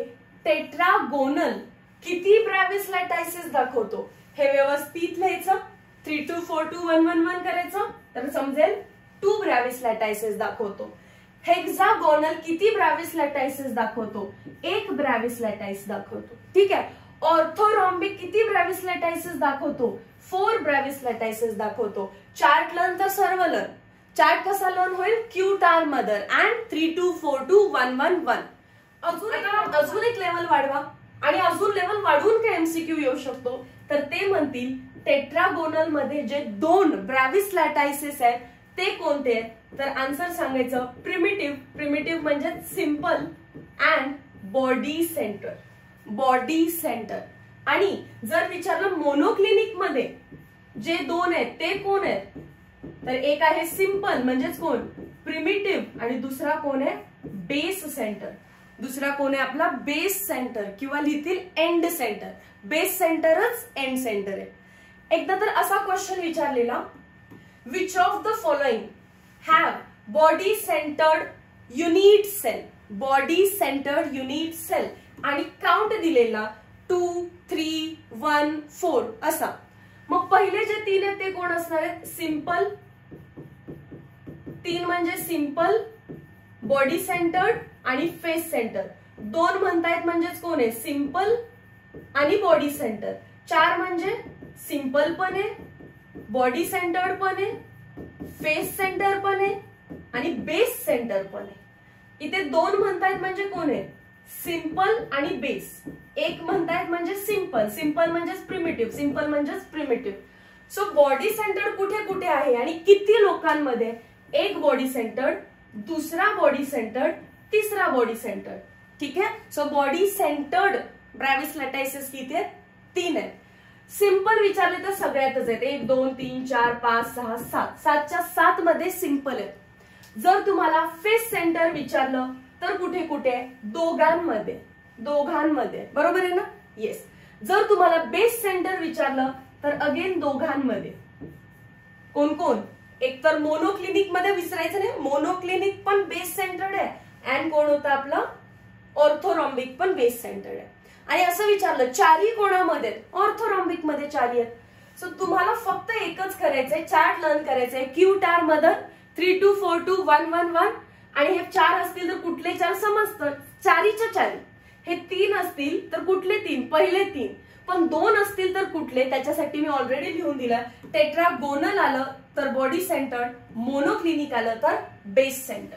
टेट्रागोनल. किती ब्रॅव्हिस लॅटायसेस दाखवतो हे व्यवस्थित लिहायचं. 3 to 4 to 111 करायचं तर समजेल 2 ब्रॅव्हिस लॅटायसेस दाखवतो. हेक्सागोनल किती ब्रॅव्हिस लॅटायसेस दाखवतो, 1 ब्रॅव्हिस लॅटायस दाखवतो. ठीक आहे. ऑर्थोरॉम्बिक किती ब्रॅव्हिस लॅटायसेस दाखवतो, 4 ब्रॅव्हिस लॅटायसेस दाखवतो. चार्ट लर्न तर सर्व लर्न. चार्ट कसा लर्न होईल, cute are mother and 3 to 4 to 111. अजून एक लेवल वाढवा आणि अजून लेवल वाढवून काय MCQ येऊ शकतो, तर ते म्हणतील टेट्रागोनल मध्ये जे 2 ब्रॅव्हिस लॅटायसेस आहेत ते कोणते आहेत, तर आन्सर सांगायचं प्रिमिटिव्ह म्हणजे सिंपल अँड बॉडी सेंटर. आणि जर विचारलं मोनोक्लिनिक मध्ये जे 2 आहेत ते कोण आहेत, तर एक आहे सिंपल म्हणजेच कोण, प्रिमिटिव्ह आणि दुसरा कोण आहे, बेस सेंटर. दुसरा कोण आहे आपला बेस सेंटर किंवा लिहितील एंड सेंटर. बेस सेंटरच एंड सेंटर आहे. एकदा तर असा क्वेश्चन विचारलेला, which of the following have body centred unit cell, आणि काउंट दिलेला 2, 3, 1, 4 असा. मग पहिले जे 3 आहेत ते कोण असणार आहेत, सिंपल. 3 म्हणजे सिंपल, बॉडी सेंटर्ड आणि फेस सेंटर. 2 म्हणतायत म्हणजेच कोण आहे, सिंपल आणि बॉडी सेंटर. 4 म्हणजे सिंपल पण आहे, बॉडी सेंटर्ड पण आहे, फेस सेंटर पण आहे आणि बेस सेंटर पण आहे. इथे 2 म्हणतायत म्हणजे कोण आहे? सिंपल आणि बेस. एक म्हणतायत म्हणजे सिंपल, सिंपल म्हणजेच प्रिमिटिव्ह, सिंपल म्हणजेच प्रिमिटिव्ह. सो बॉडी सेंटर्ड कुठे कुठे आहे आणि किती लोकांमध्ये? एक बॉडी सेंटर्ड, दुसरा बॉडी सेंटर्ड, तिसरा बॉडी सेंटर्ड. ठीक आहे. सो बॉडी सेंटर्ड ब्रॅव्हिस लॅटायसिस किती आहेत? 3 आहेत. सिंपल विचारले तर सगळ्यातच आहेत. 1 2 3 4 5 6 7. 7च्या 7 मध्ये सिंपल आहेत. जर तुम्हाला फेस सेंटर विचारलं तर कुठे कुठे आहे? दोघांमध्ये, दोघांमध्ये. बरोबर आहे ना? येस. जर तुम्हाला बेस सेंटर विचारलं तर अगेन दोघांमध्ये. कोण कोण? एक तर मोनोक्लिनिक मध्ये विसरायचं नाही, मोनोक्लिनिक पण बेस सेंटर्ड आहे. अँड कोण होतं आपलं? ऑर्थोरॉम्बिक पण बेस सेंटर्ड आहे. आणि असं विचारलं चारही कोणामध्ये? ऑर्थोरॉम्बिक मध्ये 4 आहेत. सो तुम्हाला फक्त एकच करायचंय, चार्ट लर्न करायचंय. क्यू टार मदर 3 2 4 2 1 1 1. आणि हे 4 असतील तर कुठले 4 समजतं? 4च्या 4. हे 3 असतील तर कुठले 3? पहिले 3. पण 2 असतील तर कुठले? त्याच्यासाठी मी ऑलरेडी लिहून दिलं. टेट्रागोनल आलं तर बॉडी सेंटर्ड, मोनोक्लिनिक आलं तर base centre.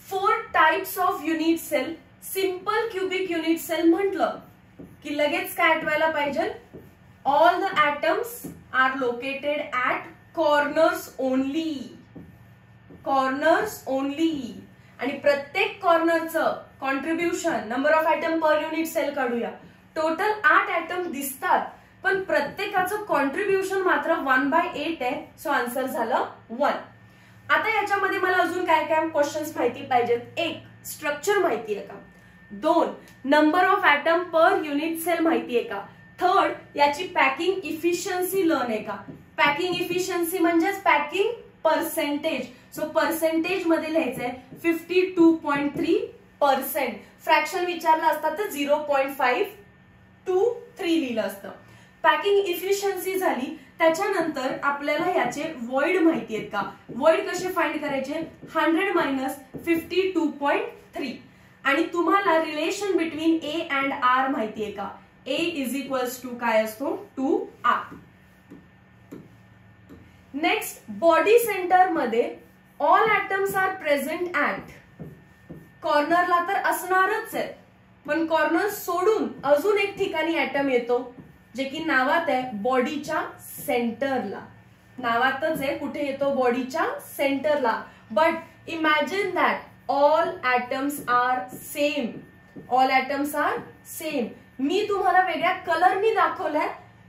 4 types of unit cell. Simple cubic unit cell म्हटलं की लगेच काय आठवायला पाहिजे? All the atoms are located at corners only. Corners only. आणि प्रत्येक कॉर्नरचं contribution, number of atom per unit cell काढूया. टोटल 8 ऍटम दिसतात पण प्रत्येकाचं कॉन्ट्रीब्युशन मात्र 1/8 आहे. सो आन्सर झालं 1. आता याच्यामध्ये मला अजून काय काय क्वेश्चन्स माहिती पाहिजेत? 1 स्ट्रक्चर माहिती आहे का? 2 number of atom per unit cell माहिती आहे का? 3 याची पॅकिंग इफिशियन्सी लर्न आहे का? पॅकिंग इफिशियन्सी म्हणजेच पॅकिंग पर्सेंटेज. सो पर्सेंटेज मध्ये लिहायचंय 52.3%. फ्रॅक्शन विचारलं असतं तर 0.523 लिहिलं असतं. पॅकिंग इफिशियन्सी झाली. त्याच्यानंतर आपल्याला याचे वॉइड माहिती आहेत का? वॉइड कसे फाइंड करायचे? 100 - 52.3. आणि तुम्हाला relation between A and R माहिती आहे का? ए इज इक्वल्स टू काय असतो? 2r. नेक्स्ट, बॉडी सेंटर मध्ये all atoms are present at. कॉर्नरला तर असणारच आहे, पण कॉर्नर सोडून अजून एक ठिकाणी ऍटम येतो जे की नावात आहे बॉडीच्या सेंटरला. नावातच आहे, कुठे येतो? बॉडीच्या सेंटरला. But imagine that all atoms are same. All atoms are same. मी तुम्हाला वेगळ्या कलरनी दाखवलाय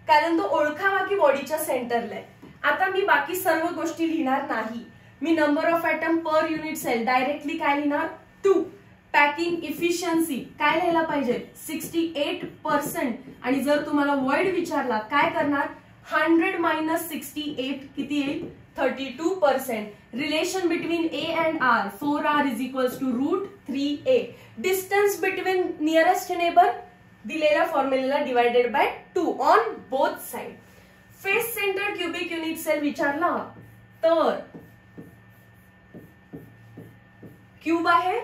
कारण तो ओळखावा की बॉडीच्या सेंटरला आहे. आता मी बाकी सर्व गोष्टी लिहिणार नाही. मी number of atom per unit cell directly काय लिहिणार? 2. पॅकिंग इफिशियन्सी काय लिहायला पाहिजे? 68%. आणि जर तुम्हाला वॉइड विचारला काय करणार? 100 - 68 किती येईल? 32%. Relation between A and R 4r is equals to √3a. Distance between nearest neighbour दिलेल्या फॉर्म्युलेला divided by 2 on both side. Face centre cubic unit cell विचारला तर क्यूब आहे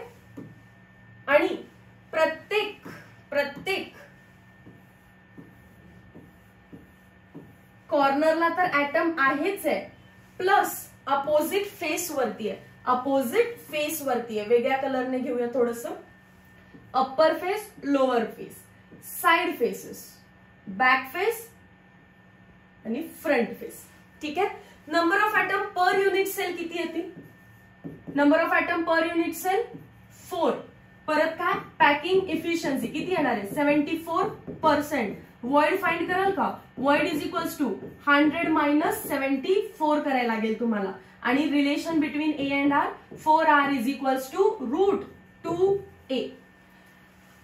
आणि प्रत्येक कॉर्नरला तर ऍटम आहेच आहे, प्लस अपोजिट फेस वरती आहे. अपोजिट फेस वरती आहे. वेगळ्या कलरने घेऊया थोडस. Upper face, lower face, side faces, back face आणि फ्रंट फेस. ठीक आहे. Number of atom per unit cell किती येते? Number of atom per unit cell 4. परत काय? पॅकिंग इफिशियन्सी किती येणार आहे? 74%. वॉइड फाइंड कराल का? वॉइड इज इक्वल्स टू 100 - 74 करायला लागेल तुम्हाला. आणि relation between A and R 4r is equals to √2a.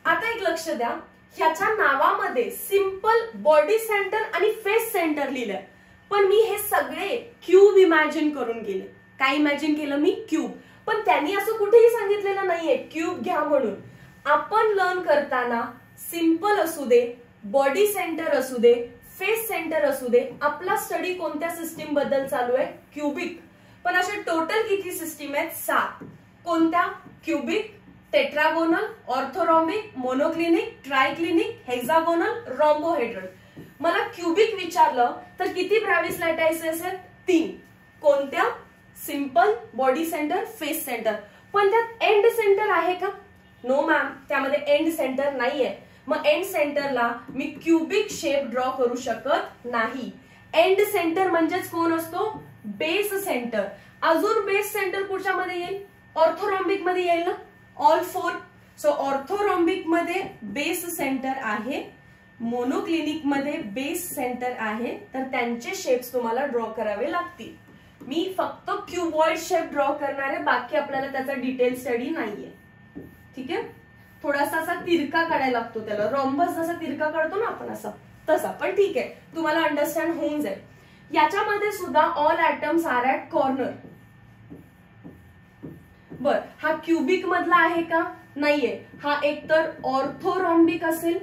आता एक लक्ष द्या, ह्याच्या नावामध्ये सिंपल बॉडी सेंटर आणि फेस सेंटर लिहिलंय, पण मी हे सगळे क्यूब इमॅजिन करून गेले. काय इमॅजिन केलं मी? क्यूब. पण त्यांनी असं कुठेही सांगितलेलं नाहीये क्यूब घ्या म्हणून. आपण लर्न करताना सिंपल असू दे, बॉडी सेंटर असू दे, फेस सेंटर असू दे, आपला स्टडी कोणत्या सिस्टीम बद्दल चालू आहे? क्यूबिक. पण असे टोटल किती सिस्टीम आहेत? 7. कोणत्या? Cubic, tetragonal, orthorhombic, monoclinic, triclinic, hexagonal, rhombohedral. मला क्युबिक विचारलं तर किती ब्रॅव्हिस लॅटायसे असेल? 3. कोणत्या? Simple, body centre, face centre. पण त्यात एंड सेंटर आहे का? नो मॅम, त्यामध्ये एंड सेंटर नाहीये. मग एंड सेंटरला मी क्युबिक शेप ड्रॉ करू शकत नाही. एंड सेंटर म्हणजेच कोण असतो? Base centre. अजून बेस सेंटर कुठच्या मध्ये येईल? ऑर्थोरॉम्बिक मध्ये येईल ना, ऑल 4. सो ऑर्थोरॉम्बिक मध्ये बेस सेंटर आहे, मोनोक्लिनिक मध्ये बेस सेंटर आहे, तर त्यांचे शेप्स तुम्हाला ड्रॉ करावे लागतील. मी फक्त क्युबॉइड शेप ड्रॉ करणार आहे, बाकी आपल्याला त्याचा डिटेल स्टडी नाहीये. ठीक आहे. थोडासा असा तिरका काढायला लागतो त्याला, रॉम्बस जसा तिरका काढतो ना आपण असा, तसा. पण ठीक आहे, तुम्हाला अंडरस्टँड होऊन जाईल. याच्यामध्ये सुद्धा all atoms are at corner. बर, हा क्युबिक मधला आहे का? नाहीये. हा एकतर ऑर्थोरॉम्बिक असेल,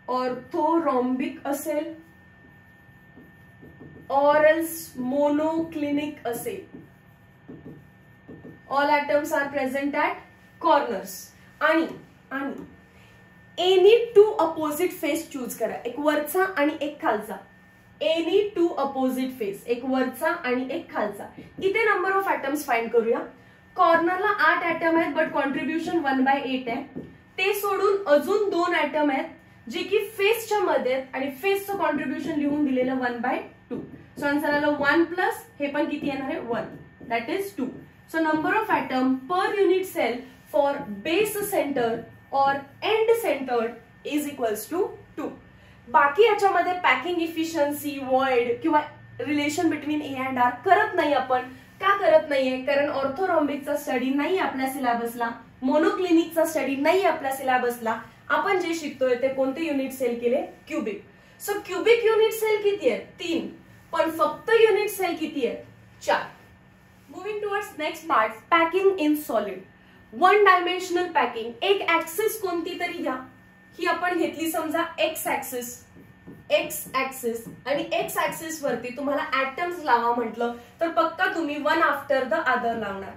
ऑर्थोरॉम्बिक असेल, और एल्स मोनोक्लिनिक असेल. All atoms are present at corners. आणि एनी 2 अपोजिट फेस चूज करा, एक वरचा आणि एक खालचा. एनी 2 अपोजिट फेस, एक वरचा आणि एक खालचा. इथे नंबर ऑफ ऍटम्स फाइंड करूया. कॉर्नरला 8 ऍटम आहेत, बट कॉन्ट्रीब्युशन 1/8 आहे. ते सोडून अजून 2 ऍटम आहेत जे की फेसच्या मध्ये आहेत आणि फेसचं कॉन्ट्रीब्युशन लिहून दिलेलं 1/2. सो आन्सर आलं 1 प्लस हे पण किती येणार आहे? 1. That is 2. So number of atom per unit cell for base centre or end centred is equals to 2. बाकी याच्यामध्ये पॅकिंग इफिशियन्सी, वॉइड किंवा relation between A and r करत नाही आपण. का करत नाहीये? कारण ऑर्थोरॉम्बिकचा स्टडी नाही आपल्या सिलेबसला, मोनोक्लिनिकचा स्टडी नाही आपल्या सिलेबसला. आपण जे शिकतोय ते कोणते युनिट सेल केले? Cubic. So cubic unit cell किती आहेत? 3. पण फक्त युनिट सेल किती आहेत? 4. Moving towards next part, packing in solid. 1 dimensional packing. एक ऍक्सिस कोणती तरी घ्या. ही आपण घेतली समजा एक्स ऍक्सिस, आणि एक्स ऍक्सिस वरती तुम्हाला ऍटम्स लावा म्हटलं तर पक्का तुम्ही 1 आफ्टर द अदर लावणार.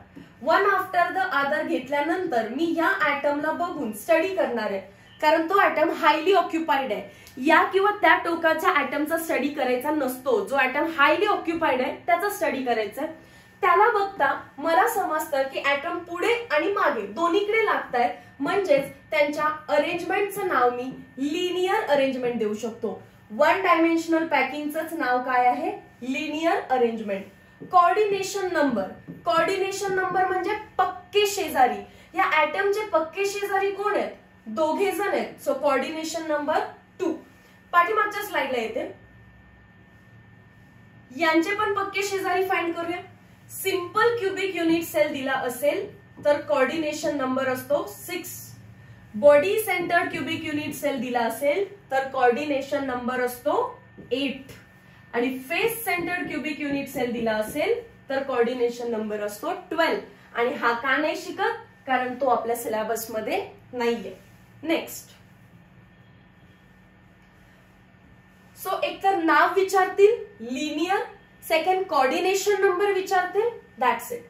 1 आफ्टर द अदर घेतल्यानंतर मी या ऍटमला बघून स्टडी करणार आहे, कारण तो ऍटम हायली ऑक्युपाइड आहे. या किंवा त्या टोकाच्या ऍटमचा स्टडी करायचा नसतो. जो ऍटम हायली ऑक्युपाइड आहे त्याचा स्टडी करायचा आहे. त्याला बघता मला समजतं की ऍटम पुढे आणि मागे दोन्हीकडे लागतायत, म्हणजेच त्यांच्या अरेंजमेंटचं नाव मी लिनियर अरेंजमेंट देऊ शकतो. 1 डायमेन्शनल पॅकिंगचंच नाव काय आहे? Linear arrangement. कोऑर्डिनेशन नंबर म्हणजे पक्के शेजारी. या ऍटमचे पक्के शेजारी कोण आहेत? 2 जण आहेत. So coordination number 2. पाठीमागच्या स्लाइडला येते. यांचे पण पक्के शेजारी फाइंड करूया. सिंपल क्युबिक युनिट सेल दिला असेल तर कोऑर्डिनेशन नंबर असतो 6. Body centred cubic unit cell दिला असेल तर कोऑर्डिनेशन नंबर असतो 8. आणि face centred cubic unit cell दिला असेल तर कोऑर्डिनेशन नंबर असतो 12. आणि हा का नाही शिकत? कारण तो आपल्या सिलेबस मध्ये नाहीये. नेक्स्ट, सो एक तर नाव विचारतील लिनियर, सेकंड कोऑर्डिनेशन नंबर विचारतील, दॅट्स इट.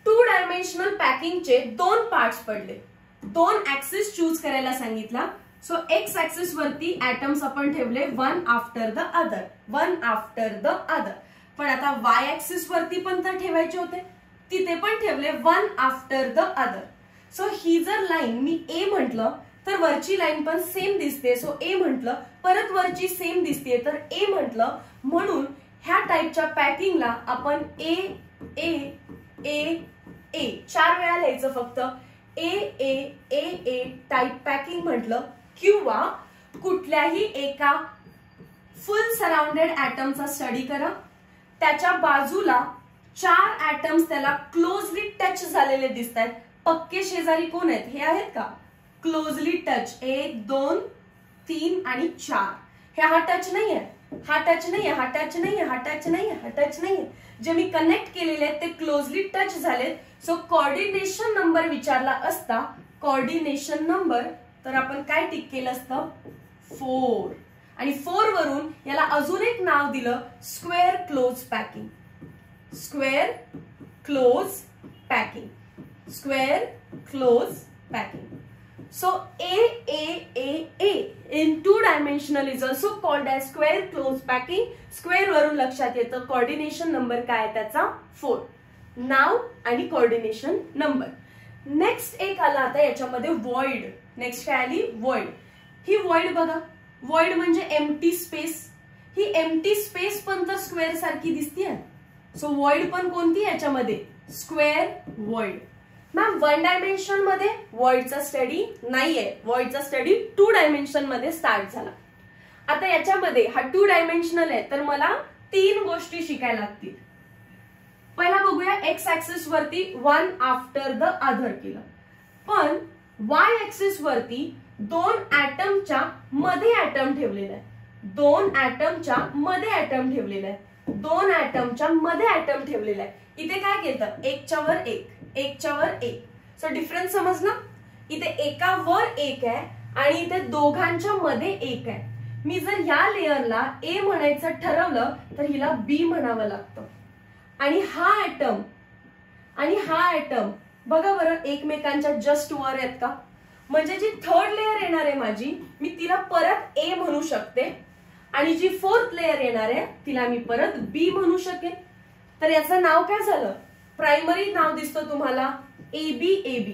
2 डायमेन्शनल पॅकिंगचे 2 पार्ट्स पडले. 2 ऍक्सिस चूज करायला सांगितला. सो एक्स ऍक्सिस वरती ऍटम्स आपण ठेवले 1 आफ्टर द अदर. पण आता वाय ऍक्सिस वरती पण तर ठेवायचे होते, तिथे पण ठेवले 1 आफ्टर द अदर. सो ही जर लाईन मी ए म्हटलं तर वरची लाईन पण सेम दिसते. सो ए म्हटलं, परत वरची सेम दिसते तर ए म्हटलं. म्हणून ह्या टाइपच्या पॅकिंगला आपण ए ए ए ए 4 वेळा लिहायचं फक्त. ए ए ए ए टाइप पॅकिंग म्हटलं. किंवा कुठल्याही एका फुल सराउंडेड ऍटमचा स्टडी करा, त्याच्या बाजूला 4 ऍटम्स त्याला क्लोजली टच झालेले दिसत आहेत. पक्के शेजारी कोण आहेत? हे आहेत का? Closely touch. 1 2 3 आणि 4. हे हा टच नाही आहे, हा टच नाही, हा टच नाही, हा टच नाही, हा टच नाही. जे मी कनेक्ट केलेले आहेत ते क्लोजली टच झालेत. सो कोऑर्डिनेशन नंबर विचारला असता, कोऑर्डिनेशन नंबर, तर आपण काय टिक केलं असतं? 4. आणि 4 वरून याला अजून एक नाव दिलं, square close packing. Square close packing. So A in 2-dimensional is also called as square close packing. Square वरून लक्षात येतं कोऑर्डिनेशन नंबर काय आहे त्याचा 4. नाव आणि कोऑर्डिनेशन नंबर. नेक्स्ट एक आला आता याच्यामध्ये व्हॉइड. नेक्स्ट काय आली व्हॉइड. ही व्हॉइड बघा, व्हॉइड म्हणजे एम्प्टी स्पेस. ही एम्प्टी स्पेस पण तर स्क्वेअर सारखी दिसतीये. सो व्हॉइड पण कोणती याच्यामध्ये स्क्वेअर व्हॉइड. मॅम 1 डायमेन्शन मध्ये व्हॉइडचा स्टडी नाहीये. व्हॉइडचा स्टडी 2 डायमेन्शन मध्ये स्टार्ट झाला. आता याच्यामध्ये हा 2 डायमेन्शनल आहे तर मला 3 गोष्टी शिकायला लागतील. पहिला बघूया एक्स ऍक्सिस वरती 1 आफ्टर द अदर केलं, पण वाय ऍक्सिस वरती 2 ऍटमच्या मध्ये ऍटम ठेवलेला आहे. 2 ऍटमच्या मध्ये ऍटम ठेवलेला आहे. 2 ऍटमच्या मध्ये ऍटम ठेवलेला आहे. इथे काय केलं, एकच्या वर एक, एकच्या वर एक. सो डिफरन्स समजला. इथे एकावर एक आहे आणि इथे दोघांच्या मध्ये एक आहे. मी जर या लेअरला ए म्हणायचं ठरवलं तर हिला बी म्हणावं लागतं. आणि हा ऍटम आणि हा ऍटम बघा बरं एकमेकांच्या जस्ट वर आहेत का. म्हणजे जी थर्ड लेअर येणार आहे माझी, मी तिला परत ए म्हणू शकते आणि जी फोर्थ लेअर येणार आहे तिला मी परत बी म्हणू शकेन. तर याचं नाव काय झालं, प्रायमरी नाव दिसतं तुम्हाला एबी एबी.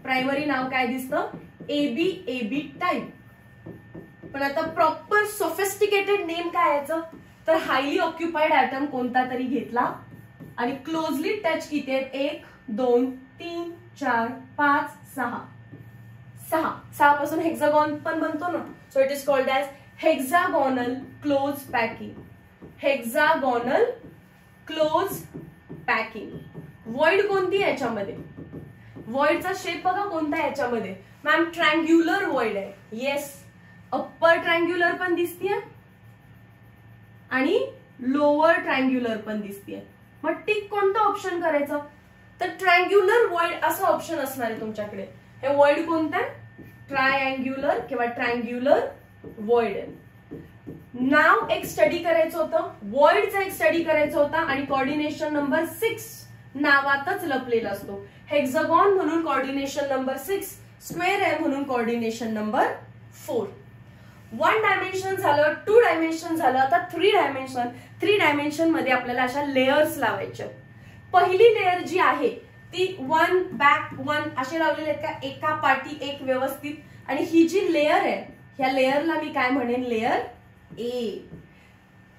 प्रायमरी नाव काय दिसतं एबी एबी टाइप. पण आता प्रॉपर सोफिस्टिकेटेड नेम काय याचं, तर हायली ऑक्युपाइड ऍटम कोणता तरी घेतला आणि क्लोजली टच किती आहेत 1 2 3 4 5 6. 6 पासून हेक्सागॉन पण बनतो ना. So it is called as hexagonal close packing. Hexagonal close packing. Void कोणती याच्यामध्ये, व्हॉइडचा शेप बघा कोणता याच्यामध्ये. मॅम ट्रँग्युलर व्हॉइड आहे. येस, अप्पर ट्रँग्युलर पण दिसतीये आणि लोअर ट्रँग्युलर पण दिसतीये. मग टिक कोणतं ऑप्शन करायचं, तर ट्रँग्युलर व्हॉइड असं ऑप्शन असणार आहे तुमच्याकडे. हे व्हॉइड कोणतं आहे, ट्रायअँग्युलर किंवा ट्रँग्युलर व्हॉइड आहे. नाव एक स्टडी करायचं होतं, व्हॉइडचा एक स्टडी करायचा होता आणि कोऑर्डिनेशन नंबर 6 नावातच लपलेला असतो. हेक्सागॉन म्हणून कोऑर्डिनेशन नंबर 6, स्क्वेअर आहे म्हणून कोऑर्डिनेशन नंबर 4. 1 डायमेन्शन झालं, 2 डायमेन्शन झालं, आता 3 डायमेन्शन. 3 डायमेन्शन मध्ये आपल्याला अशा लेयर्स लावायच्या. पहिली लेयर जी आहे ती 1 बॅक 1 असे लावलेले आहेत का, एका पाठी एक व्यवस्थित. आणि ही जी लेयर आहे ह्या लेयरला मी काय म्हणेन, लेयर ए.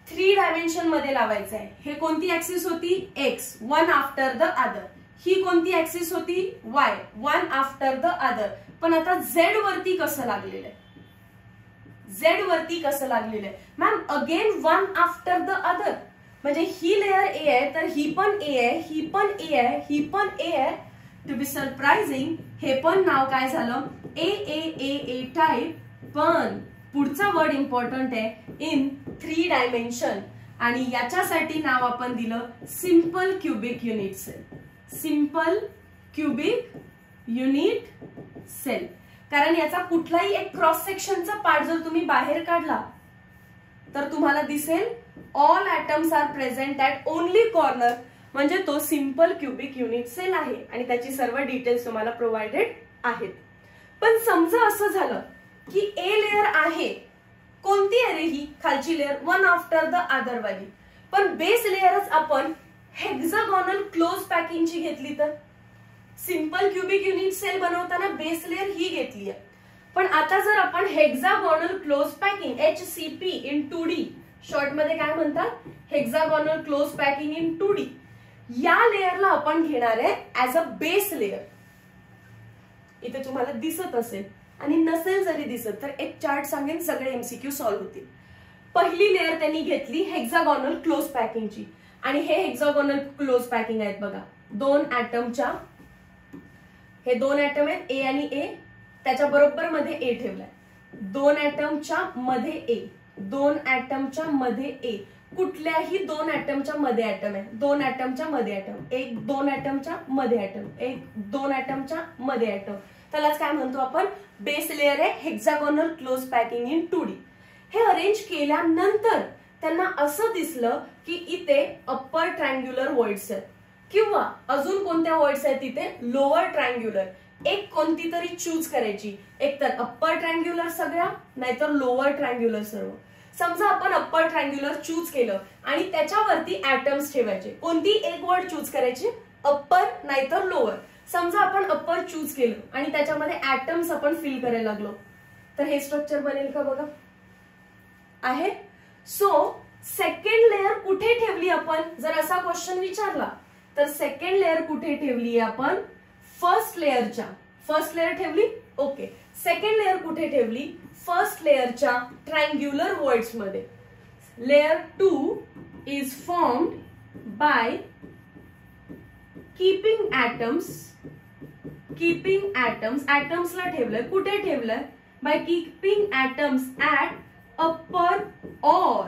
3 डायमेन्शन मध्ये लावायचं आहे. हे कोणती ऍक्सिस होती एक्स, 1 आफ्टर द अदर. ही कोणती ऍक्सिस होती वाय, 1 आफ्टर द अदर. पण आता झेड वरती कसं लागलेलं आहे, झेड वरती कसं लागलेलं आहे ma'am, again 1 after the other. म्हणजे ही लेयर ए आहे तर ही पण ए आहे, ही पण ए आहे, ही पण ए आहे. टू बी सरप्राइजिंग हे पण नाव काय झालं ए ए ए ए टाइप. पण पुढचा वर्ड इम्पॉर्टंट आहे इन 3 डायमेन्शन आणि याच्यासाठी नाव आपण दिलं simple cubic unit cell. Simple cubic unit cell. कारण याचा कुठलाही एक क्रॉस सेक्शनचा पार्ट जर तुम्ही बाहेर काढला तर तुम्हाला दिसेल all atoms are present at only corner. म्हणजे तो सिंपल क्युबिक युनिट सेल आहे आणि त्याची सर्व डिटेल्स तुम्हाला प्रोव्हाइडेड आहेत. पण समजा असं झालं की ए लेयर आहे, कोणती आहे रे ही खालची लेयर, 1 आफ्टर द अदर वाली. पण बेस लेयरच आपण हेक्सागोनल क्लोज पॅकिंगची घेतली तर सिंपल क्युबिक युनिट सेल बनवताना बेस लेयर ही घेतली आहे. पण आता जर आपण hexagonal close packing HCP in 2D, short मध्ये काय म्हणतात hexagonal close packing in 2D, या लेयरला आपण घेणार आहे ऍज अ बेस लेयर. इथे तुम्हाला दिसत असेल आणि नसेल जरी दिसत तर एक चार्ट सांगेन, सगळे MCQ सॉल्व्ह होतील. पहिली लेयर त्यांनी घेतली हेक्सागोनल क्लोज पॅकिंगची आणि हे हेक्सागोनल क्लोज पॅकिंग आहेत बघा. 2 ऍटमच्या, हे 2 ऍटम आहेत ए आणि ए, त्याच्या बरोबर मध्ये ए ठेवलाय. 2 ऍटमच्या मध्ये ए, 2 ऍटमच्या मध्ये ए, कुठल्याही 2 ऍटमच्या मध्ये ऍटम आहे, 2 ऍटमच्या मध्ये ऍटम, 1-2 ऍटमच्या मध्ये ऍटम, 1-2 ऍटमच्या मध्ये ऍटम. त्यालाच काय म्हणतो आपण बेस लेयर आहे hexagonal close packing in 2D. हे अरेंज केल्यानंतर त्यांना असं दिसलं की इथे अप्पर ट्रँग्युलर व्हॉइड्स आहेत किंवा अजून कोणत्या व्हॉइड्स आहेत, तिथे लोअर ट्रँग्युलर. एक कोणती तरी चूज करायची, एक तर अप्पर ट्रायंग्युलर सगळ्या नाहीतर लोअर ट्रायंग्युलर सर्व. समजा आपण अप्पर ट्रायंग्युलर चूज केलं आणि त्याच्यावरती ऍटम्स ठेवायचे. कोणती एक वर्ड चूज करायची, अप्पर नाहीतर लोअर. समजा आपण अप्पर चूज केलं आणि त्याच्यामध्ये ऍटम्स आपण फिल करायला लागलो, तर हे स्ट्रक्चर बनेल का बघा, आहे. सो सेकंड लेअर कुठे ठेवली आपण, जर असा क्वेश्चन विचारला तर सेकंड लेअर कुठे ठेवली आपण, फर्स्ट लेअरच्या. फर्स्ट लेअर ठेवली, ओके. सेकंड लेअर कुठे ठेवली, फर्स्ट लेअरच्या ट्रायंग्युलर वॉइड्स मध्ये. Layer 2 is formed by keeping ऍटम्सला ठेवलंय, कुठे ठेवलंय, by keeping atoms at upper और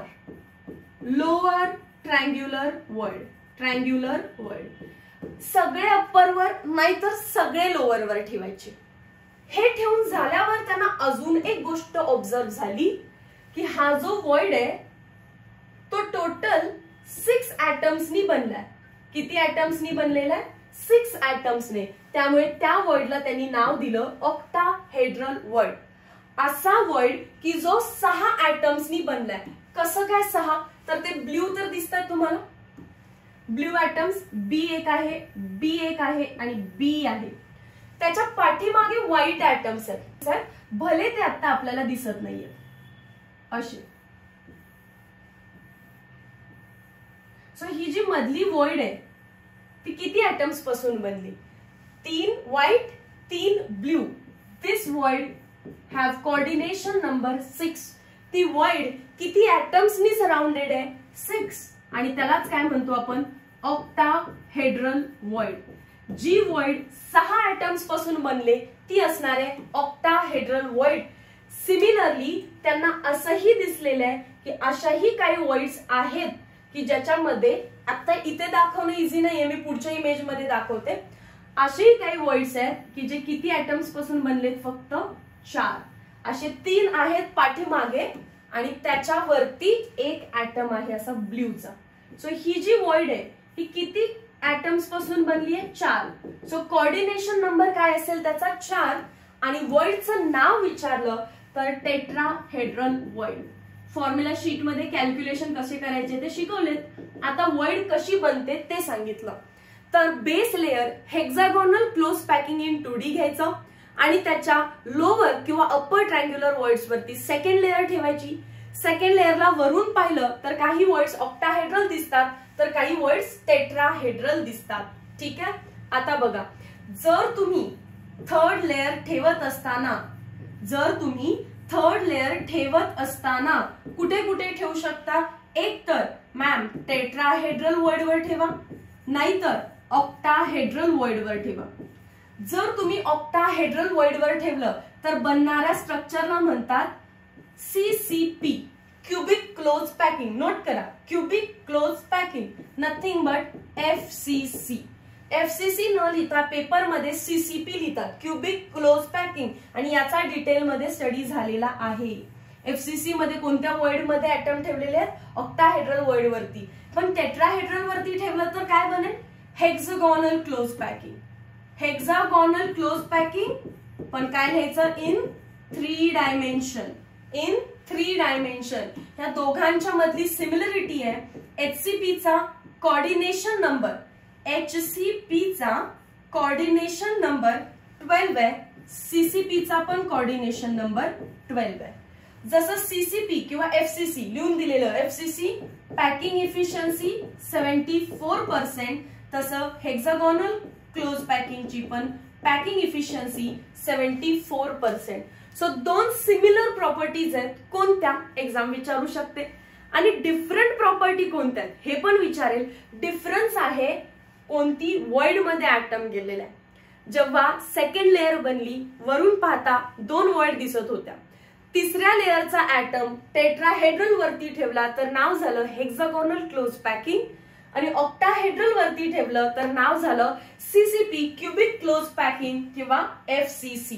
लोअर ट्रायंग्युलर वॉइड. सगळे अप्परवर नाहीतर सगळे लोअरवर ठेवायचे. हे ठेवून झाल्यावर त्यांना अजून एक गोष्ट ऑब्झर्व झाली की हा जो वॉइड आहे तो टोटल 6 ऍटम्सनी बनलाय. किती ऍटम्सनी बनलेला आहे, 6 ऍटम्सने. त्यामुळे त्या वॉइडला त्यांनी नाव दिलं ऑक्टाहेड्रल वॉइड. असा वॉइड की जो 6 ऍटम्सनी बनलाय. कसं काय 6, तर ते ब्ल्यू तर दिसतात तुम्हाला, ब्ल्यू ऍटम्स B1 आहे, B1 आहे आणि B आहे. त्याच्या पाठीमागे व्हाईट ऍटम्स आहेत, भले ते आता आपल्याला दिसत नाहीये असे. सो ही जी मधली वॉइड आहे ती किती ऍटम्स पासून बनली, 3 white 3 blue. This void have coordination number 6. ती वॉइड किती ऍटम्सनी सराउंडेड आहे, 6. आणि त्यालाच काय म्हणतो आपण, ऑक्टाहेड्रल वॉइड. जी वॉइड 6 ऍटम्स पासून बनले ती असणार आहे ऑक्टाहेड्रल वॉइड. सिमिलरली त्यांना असंही दिसलेलं आहे की अशाही काही वॉइड्स आहेत की ज्याच्यामध्ये आता इथे दाखवणं इझी नाहीये, मी पुढच्या इमेज मध्ये दाखवते. असेही काही वॉइड्स आहेत की जे किती ऍटम्स पासून बनलेत, फक्त 4. असे 3 आहेत पाठीमागे आणि त्याच्यावरती एक ऍटम आहे असा ब्ल्यूचा. सो ही जी वॉइड आहे ही किती ऍटम्स पासून बनली आहे, 4. सो कोऑर्डिनेशन नंबर काय असेल त्याचा 4. आणि वॉइडचं नाव विचारलं तर टेट्राहेड्रल वॉइड. फॉर्म्युला शीट मध्ये कॅल्क्युलेशन कसे करायचे ते शिकवलेत. आता वॉइड कशी बनते ते सांगितलं. तर base layer hexagonal close packing in 2D घ्यायचं आणि त्याच्या लोअर किंवा अप्पर ट्रायंग्युलर वॉइड्स वरती सेकंड लेअर ठेवायची. सेकंड लेअरला वरून पाहिलं तर काही वॉइड्स ऑक्टाहेड्रल दिसतात तर काही वॉइड्स टेट्राहेड्रल दिसतात. ठीक आहे. आता बघा, जर तुम्ही थर्ड लेअर ठेवत असताना कुठे कुठे ठेवू शकता, एक तर मॅम टेट्राहेड्रल वॉइड वर ठेवा, नाहीतर ऑक्टाहेड्रल वॉइड वर ठेवा. जर तुम्ही ऑक्टाहेड्रल वॉइड वर ठेवलं तर बनणाऱ्या स्ट्रक्चरला म्हणतात CCP, cubic close packing. Note करा, cubic close packing, nothing but FCC. FCC न लिहिता पेपर मध्ये CCP लिहितात, क्यूबिक क्लोज पॅकिंग. आणि याचा डिटेल मध्ये स्टडी झालेला आहे. FCC मध्ये कोणत्या वॉइड मध्ये ऍटम ठेवलेले आहेत, ऑक्टाहेड्रल वॉइड वरती. पण टेट्राहेड्रल वरती ठेवलं तर काय बनेल, hexagonal close packing. Hexagonal close packing, पण काय लिहायचं, इन 3 डायमेन्शन. In 3 dimension. या दोघांच्या मधली सिमिलरिटी आहे. HCPचा कोऑर्डिनेशन नंबर, HCPचा कोऑर्डिनेशन नंबर 12 आहे, CCPचा पण कोऑर्डिनेशन नंबर 12 आहे. जसं CCP किंवा FCC लिहून दिलेलं, FCC पॅकिंग इफिशियन्सी 74%, तसं हेक्सागोनल क्लोज पॅकिंगची पण packing efficiency 74%. So 2 similar properties आहेत. कोणत्या, एक्झाम विचारू शकते. आणि डिफरंट प्रॉपर्टी कोणत्या आहेत हे पण विचारेल. डिफरन्स आहे कोणती वॉइड मध्ये ऍटम गेलेला आहे. जेव्हा सेकंड लेअर बनली, वरून पाहता 2 वॉइड दिसत होत्या. तिसऱ्या लेअरचा ऍटम टेट्राहेड्रल वरती ठेवला तर नाव झालं हेक्सागोनल क्लोज पॅकिंग. आणि ऑक्टाहेड्रल वरती ठेवलं तर नाव झालं CCP, क्यूबिक क्लोज पॅकिंग किंवा FCC.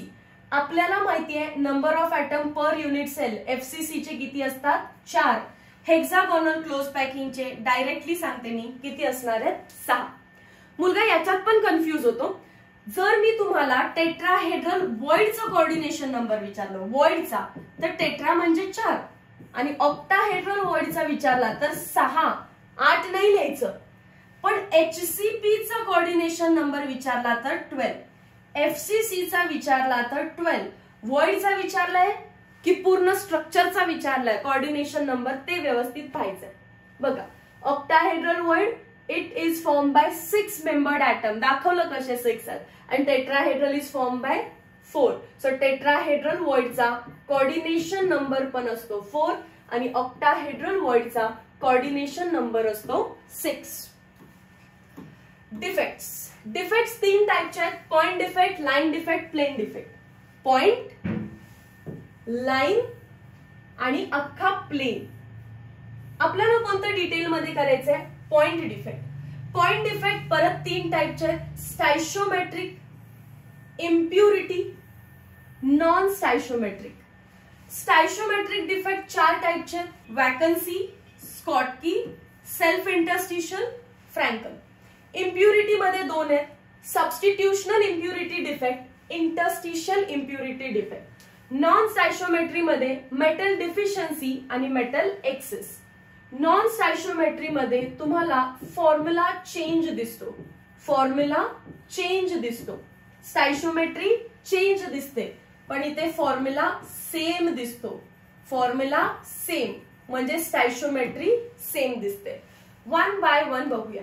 आपल्याला माहिती आहे number of atom per unit cell FCC चे किती असतात, 4. हेक्सागोनल क्लोज पॅकिंगचे डायरेक्टली सांगते मी किती असणार आहेत, 6. मुलगा याच्यात पण कन्फ्यूज होतो. जर मी तुम्हाला टेट्राहेड्रल वॉइडचा कोऑर्डिनेशन नंबर विचारलो, वॉइडचा, तर टेट्रा म्हणजे 4 आणि ऑक्टाहेड्रल वॉइडचा विचारला तर 6, 8 नाही लिहायचं. पण HCPचा कोऑर्डिनेशन नंबर विचारला तर 12, FCCचा विचारला तर 12, वॉइडचा विचारलाय की पूर्ण स्ट्रक्चरचा विचारलाय कोऑर्डिनेशन नंबर ते व्यवस्थित पाहायचंय. बघा, octahedral void it is form by 6 membered atom, दाखवलं कसे 6 आहेत, आणि tetrahedral is form by 4. So tetrahedral वॉइडचा कोऑर्डिनेशन नंबर पण असतो 4 आणि ऑक्टाहेड्रल वॉइडचा कोऑर्डिनेशन नंबर असतो 6. डिफेक्ट्स. डिफेक्ट्स 3 टाइपचे आहेत, point defect, line defect, plane defect. Point, line आणि अख्खा प्लेन. आपल्याला कोणतं डिटेल मध्ये करायचंय? Point defect. पॉइंट डिफेक्ट परत 3 टाइपचे आहेत, stoichiometric, impurity, non stoichiometric. Stoichiometric defect 4 टाइपचे आहेत, vacancy, Schottky, self interstitial, Frenkel. Impurity मध्ये 2 आहेत, substitutional impurity defect, interstitial impurity defect. Non stoichiometry मध्ये मेटल डिफिशियन्सी आणि मेटल एक्सेस. नॉन स्टायशोमेट्री मध्ये तुम्हाला फॉर्म्युला चेंज दिसतो, फॉर्म्युला चेंज दिसतो. स्टायशोमेट्री चेंज दिसते, पण इथे फॉर्म्युला सेम दिसतो. फॉर्म्युला सेम म्हणजे स्टायशोमेट्री सेम दिसते. 1 बाय 1 बघूया.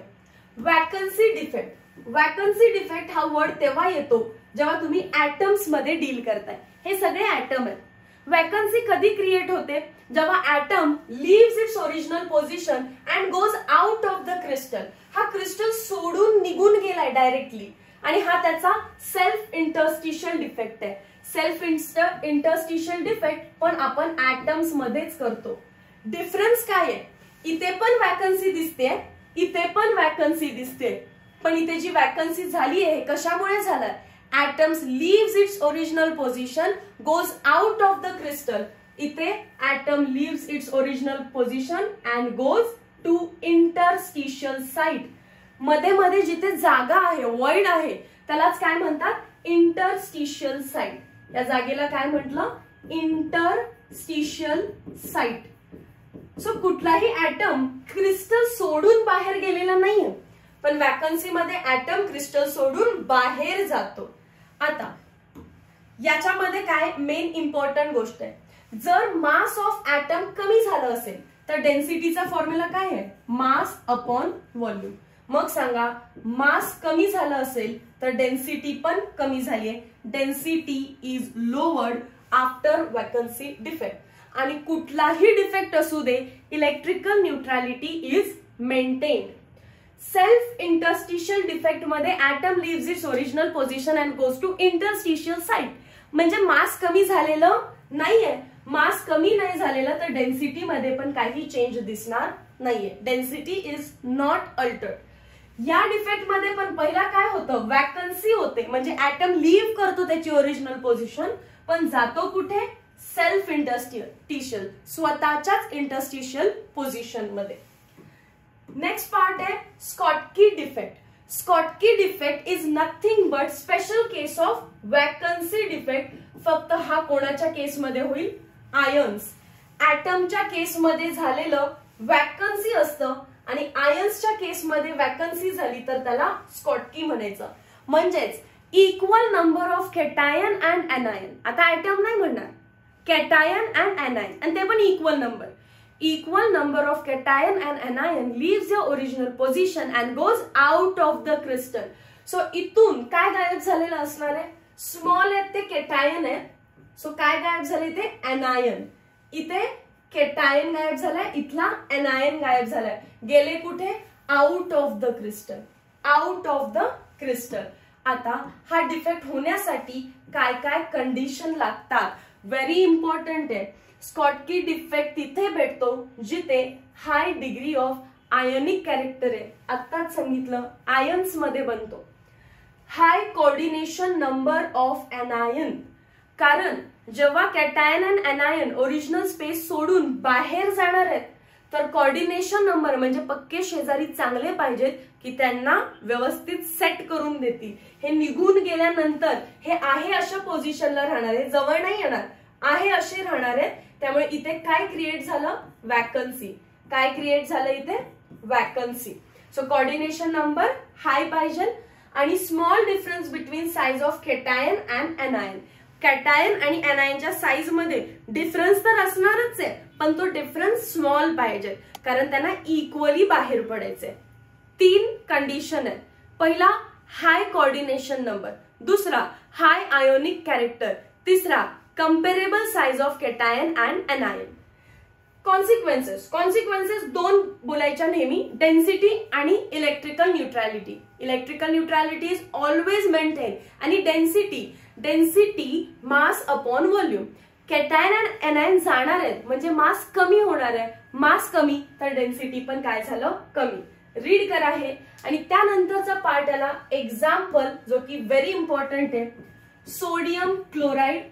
Vacancy defect. वॅकन्सी डिफेक्ट हा वर्ड तेव्हा येतो जेव्हा तुम्ही ऍटम्स मध्ये डील करताय. हे सगळे ऍटम आहेत. वॅकन्सी कधी क्रिएट होते? जेव्हा atom leaves its original position and goes out of the crystal. हा क्रिस्टल सोडून निघून गेलाय डायरेक्टली, आणि हा त्याचा सेल्फ इंटरस्टिशियल डिफेक्ट आहे. सेल्फ इंटरस्टिशियल डिफेक्ट पण आपण ऍटम्स मध्येच करतो. डिफरन्स काय आहे? इथे पण वॅकन्सी दिसते, इथे पण वॅकन्सी दिसते, पण इथे जी वॅकन्सी झाली आहे कशामुळे झालं? atoms leaves its original position, goes out of the crystal. इथे atom leaves its original position and goes to interstitial site. मध्ये मध्ये जिथे जागा आहे, void आहे, त्यालाच काय म्हणतात? interstitial site. या जागेला काय म्हटलं? interstitial site. सो कुठलाही ॲटम क्रिस्टल सोडून बाहेर गेलेला नाहीये, पण वॅकन्सी मध्ये ॲटम क्रिस्टल सोडून बाहेर जातो. आता याच्यामध्ये काय मेन इम्पॉर्टंट गोष्ट आहे, जर मास ऑफ ॲटम कमी झालं असेल तर डेन्सिटीचा फॉर्म्युला काय आहे? मास अपॉन व्हॉल्यूम. मग सांगा, मास कमी झालं असेल तर डेन्सिटी पण कमी झाली आहे. Density is lowered after vacancy defect. आणि कुठलाही डिफेक्ट असू दे, electrical neutrality is maintained. Self interstitial defect मध्ये atom leaves its original position and goes to interstitial site. म्हणजे मास कमी झालेलं नाहीये. मास कमी नाही झालेलं तर डेन्सिटी मध्ये पण काही चेंज दिसणार नाहीये. Density is not Altered. या डिफेक्ट मध्ये पण पहिला काय होतं? वॅकन्सी होते, म्हणजे ॲटम लिव्ह करतो त्याची ओरिजिनल पोझिशन, पण जातो कुठे? सेल्फ इंटरस्टिशियल, स्वतःच्याच इंटरस्टिशियल पोझिशन मध्ये. नेक्स्ट पार्ट आहे Schottky defect. Schottky defect is nothing but special case of vacancy defect. फक्त हा कोणाच्या केसमध्ये होईल? आयन्स. ऍटमच्या केसमध्ये झालेलं वॅकन्सी असतं आणि आयन्सच्या केसमध्ये वॅकन्सी झाली तर त्याला स्कॉटकी म्हणायचं. म्हणजेच equal number of cation and anion. आता ऍटम नाही म्हणणार, कॅटायन अँड एनायन, आणि ते पण equal number. Equal number of cation and anion leaves your original position and goes out of the crystal. So इथून काय गायब झालेलं असणार आहे? स्मॉल आहेत ते कॅटायन आहे, सो काय गायब झाले? ते एनायन. इथे कॅटायन गायब झालाय, इथला एनायन गायब झालाय. गेले कुठे? Out of the crystal. Out of the crystal. आता हा डिफेक्ट होण्यासाठी काय काय कंडिशन लागतात? व्हेरी इम्पॉर्टंट आहे. स्कॉटकी डिफेक्ट तिथे भेटतो जिथे हाय डिग्री ऑफ आयोनिक कॅरेक्टर आहे. आत्ताच सांगितलं आयन्स मध्ये बनतो. हाय कोऑर्डिनेशन नंबर ऑफ एनायन. कारण जेव्हा cation and anion original space सोडून बाहेर जाणार आहेत तर कोऑर्डिनेशन नंबर म्हणजे पक्के शेजारी चांगले पाहिजेत की त्यांना व्यवस्थित सेट करून देतील. हे निघून गेल्यानंतर हे आहे अशा पोझिशनला राहणार आहे, जवळ नाही येणार, आहे असे राहणार आहे. त्यामुळे इथे काय क्रिएट झालं, वॅकन्सी. काय क्रिएट झालं इथे, वॅकन्सी. सो कोऑर्डिनेशन नंबर हाय पाहिजे आणि small difference between size of cation and anion. Cation आणि एनायनच्या साइज मध्ये डिफरन्स तर असणारच आहे, पण तो डिफरन्स स्मॉल पाहिजे कारण त्यांना इक्वली बाहेर पडायचे. 3 कंडिशन आहेत. पहिला हाय कोऑर्डिनेशन नंबर, दुसरा हाय आयोनिक कॅरेक्टर, तिसरा comparable size of cation and anion. Consequences 2 बोलायच्या नेहमी, डेन्सिटी आणि electrical neutrality. Electrical neutrality is always maintain आणि density mass upon volume. Cation and anion जाणार आहेत म्हणजे मास कमी होणार आहे, मास कमी तर डेन्सिटी पण काय झालं, कमी. रीड करा हे. आणि त्यानंतरचा पार्ट आला एक्झाम्पल जो की व्हेरी इम्पॉर्टंट आहे. Sodium chloride,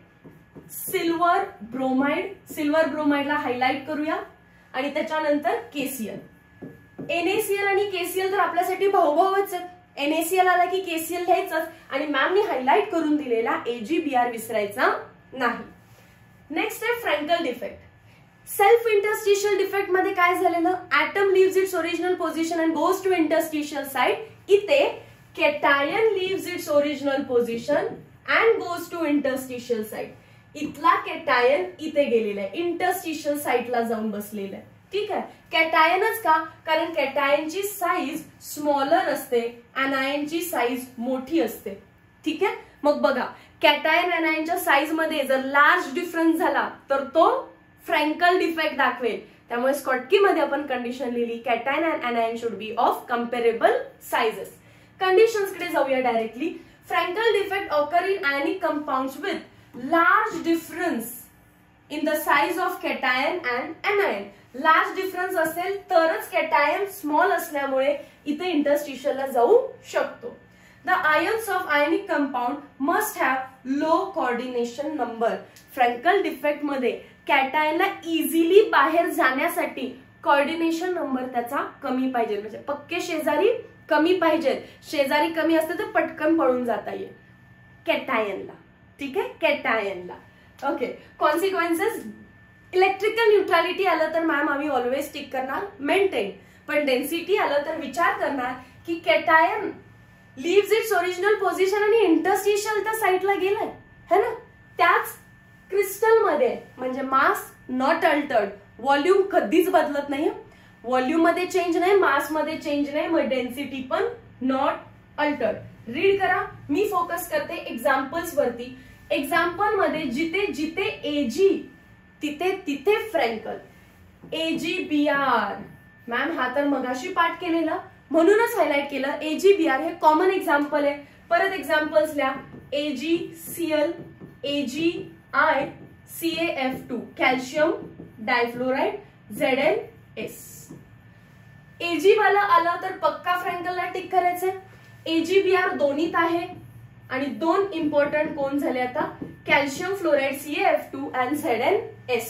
silver bromide. Silver ब्रोमाइडला हायलाइट करूया आणि त्याच्यानंतर केसीएल. NaCl आणि KCl तर आपल्यासाठी भाऊभाऊच आहेत. NaCl आला की KCl घ्यायचंच आणि मॅमने हायलाइट करून दिलेला AgBr विसरायचा नाही. नेक्स्ट आहे Frenkel defect. Self interstitial defect मध्ये काय झालेलं, atom leaves its original position and goes to interstitial side. इथे cation leaves its original position and goes to interstitial side. इथला केटायन इथे गेलेला आहे, इंटरस्टिशियल साइडला जाऊन बसलेला आहे. ठीक आहे, कॅटायनच का, कारण कॅटायनची साईज स्मॉलर असते, एनायनची साईज मोठी असते. ठीक आहे, मग बघा कॅटायन एनायनच्या साईज मध्ये जर लार्ज डिफरन्स झाला तर तो फ्रँकल डिफेक्ट दाखवेल. त्यामुळे स्कॉटकी मध्ये आपण कंडिशन लिहिली, cation and anion should be of comparable sizes. Conditions कडे जाऊया directly. Frankl defect occur in ionic compounds with large difference in the size of cation and anion. Large difference असेल तरच कॅटायन स्मॉल असल्यामुळे इथे इंटरस्टिशियलला जाऊ शकतो. The ions of ionic compound must have low coordination number. Frankl defect मध्ये कॅटायनला इझिली बाहेर जाण्यासाठी कोऑर्डिनेशन नंबर त्याचा कमी पाहिजे, म्हणजे पक्के शेजारी कमी पाहिजेत. शेजारी कमी असते तर पटकन पळून जाता येईल कॅटायनला. ठीक आहे, कॅटायनला. ओके, कॉन्सिक्वेन्सेस इलेक्ट्रिकल न्यूट्रॅलिटी आलं तर मॅम आम्ही ऑलवेज टिक करणार मेंटेन, पण डेन्सिटी आलं तर विचार करणार की cation leaves its original position आणि इंटरस्टिशियल त्या साइडला गेलाय है ना. त्याच क्रिस्टल मध्ये म्हणजे मास नॉट अल्टर्ड, व्हॉल्यूम कधीच बदलत नाही, व्हॉल्यूम मध्ये चेंज नाही, मास मध्ये चेंज नाही, मग डेन्सिटी पण नॉट अल्टर्ड. रीड करा, मी फोकस करते एक्झाम्पल्स वरती. एक्झाम्पल मध्ये जिथे जिथे एजी तिथे तिथे फ्रँकल. AgBr मॅम हा तर मगाशी पाठ केलेला म्हणूनच हायलाइट केलं. AgBr हे कॉमन एक्झाम्पल आहे. परत एक्झाम्पल्स लिहा. AgCl, AgI, CaF2 calcium difluoride, ZnS. Ag वाला आला तर पक्का फ्रँकलला टिक करायचंय. AgBr दोन्हीत आहे आणि 2 इम्पॉर्टंट कोण झाले आता, कॅल्शियम फ्लोराइड CaF2 आणि ZnS.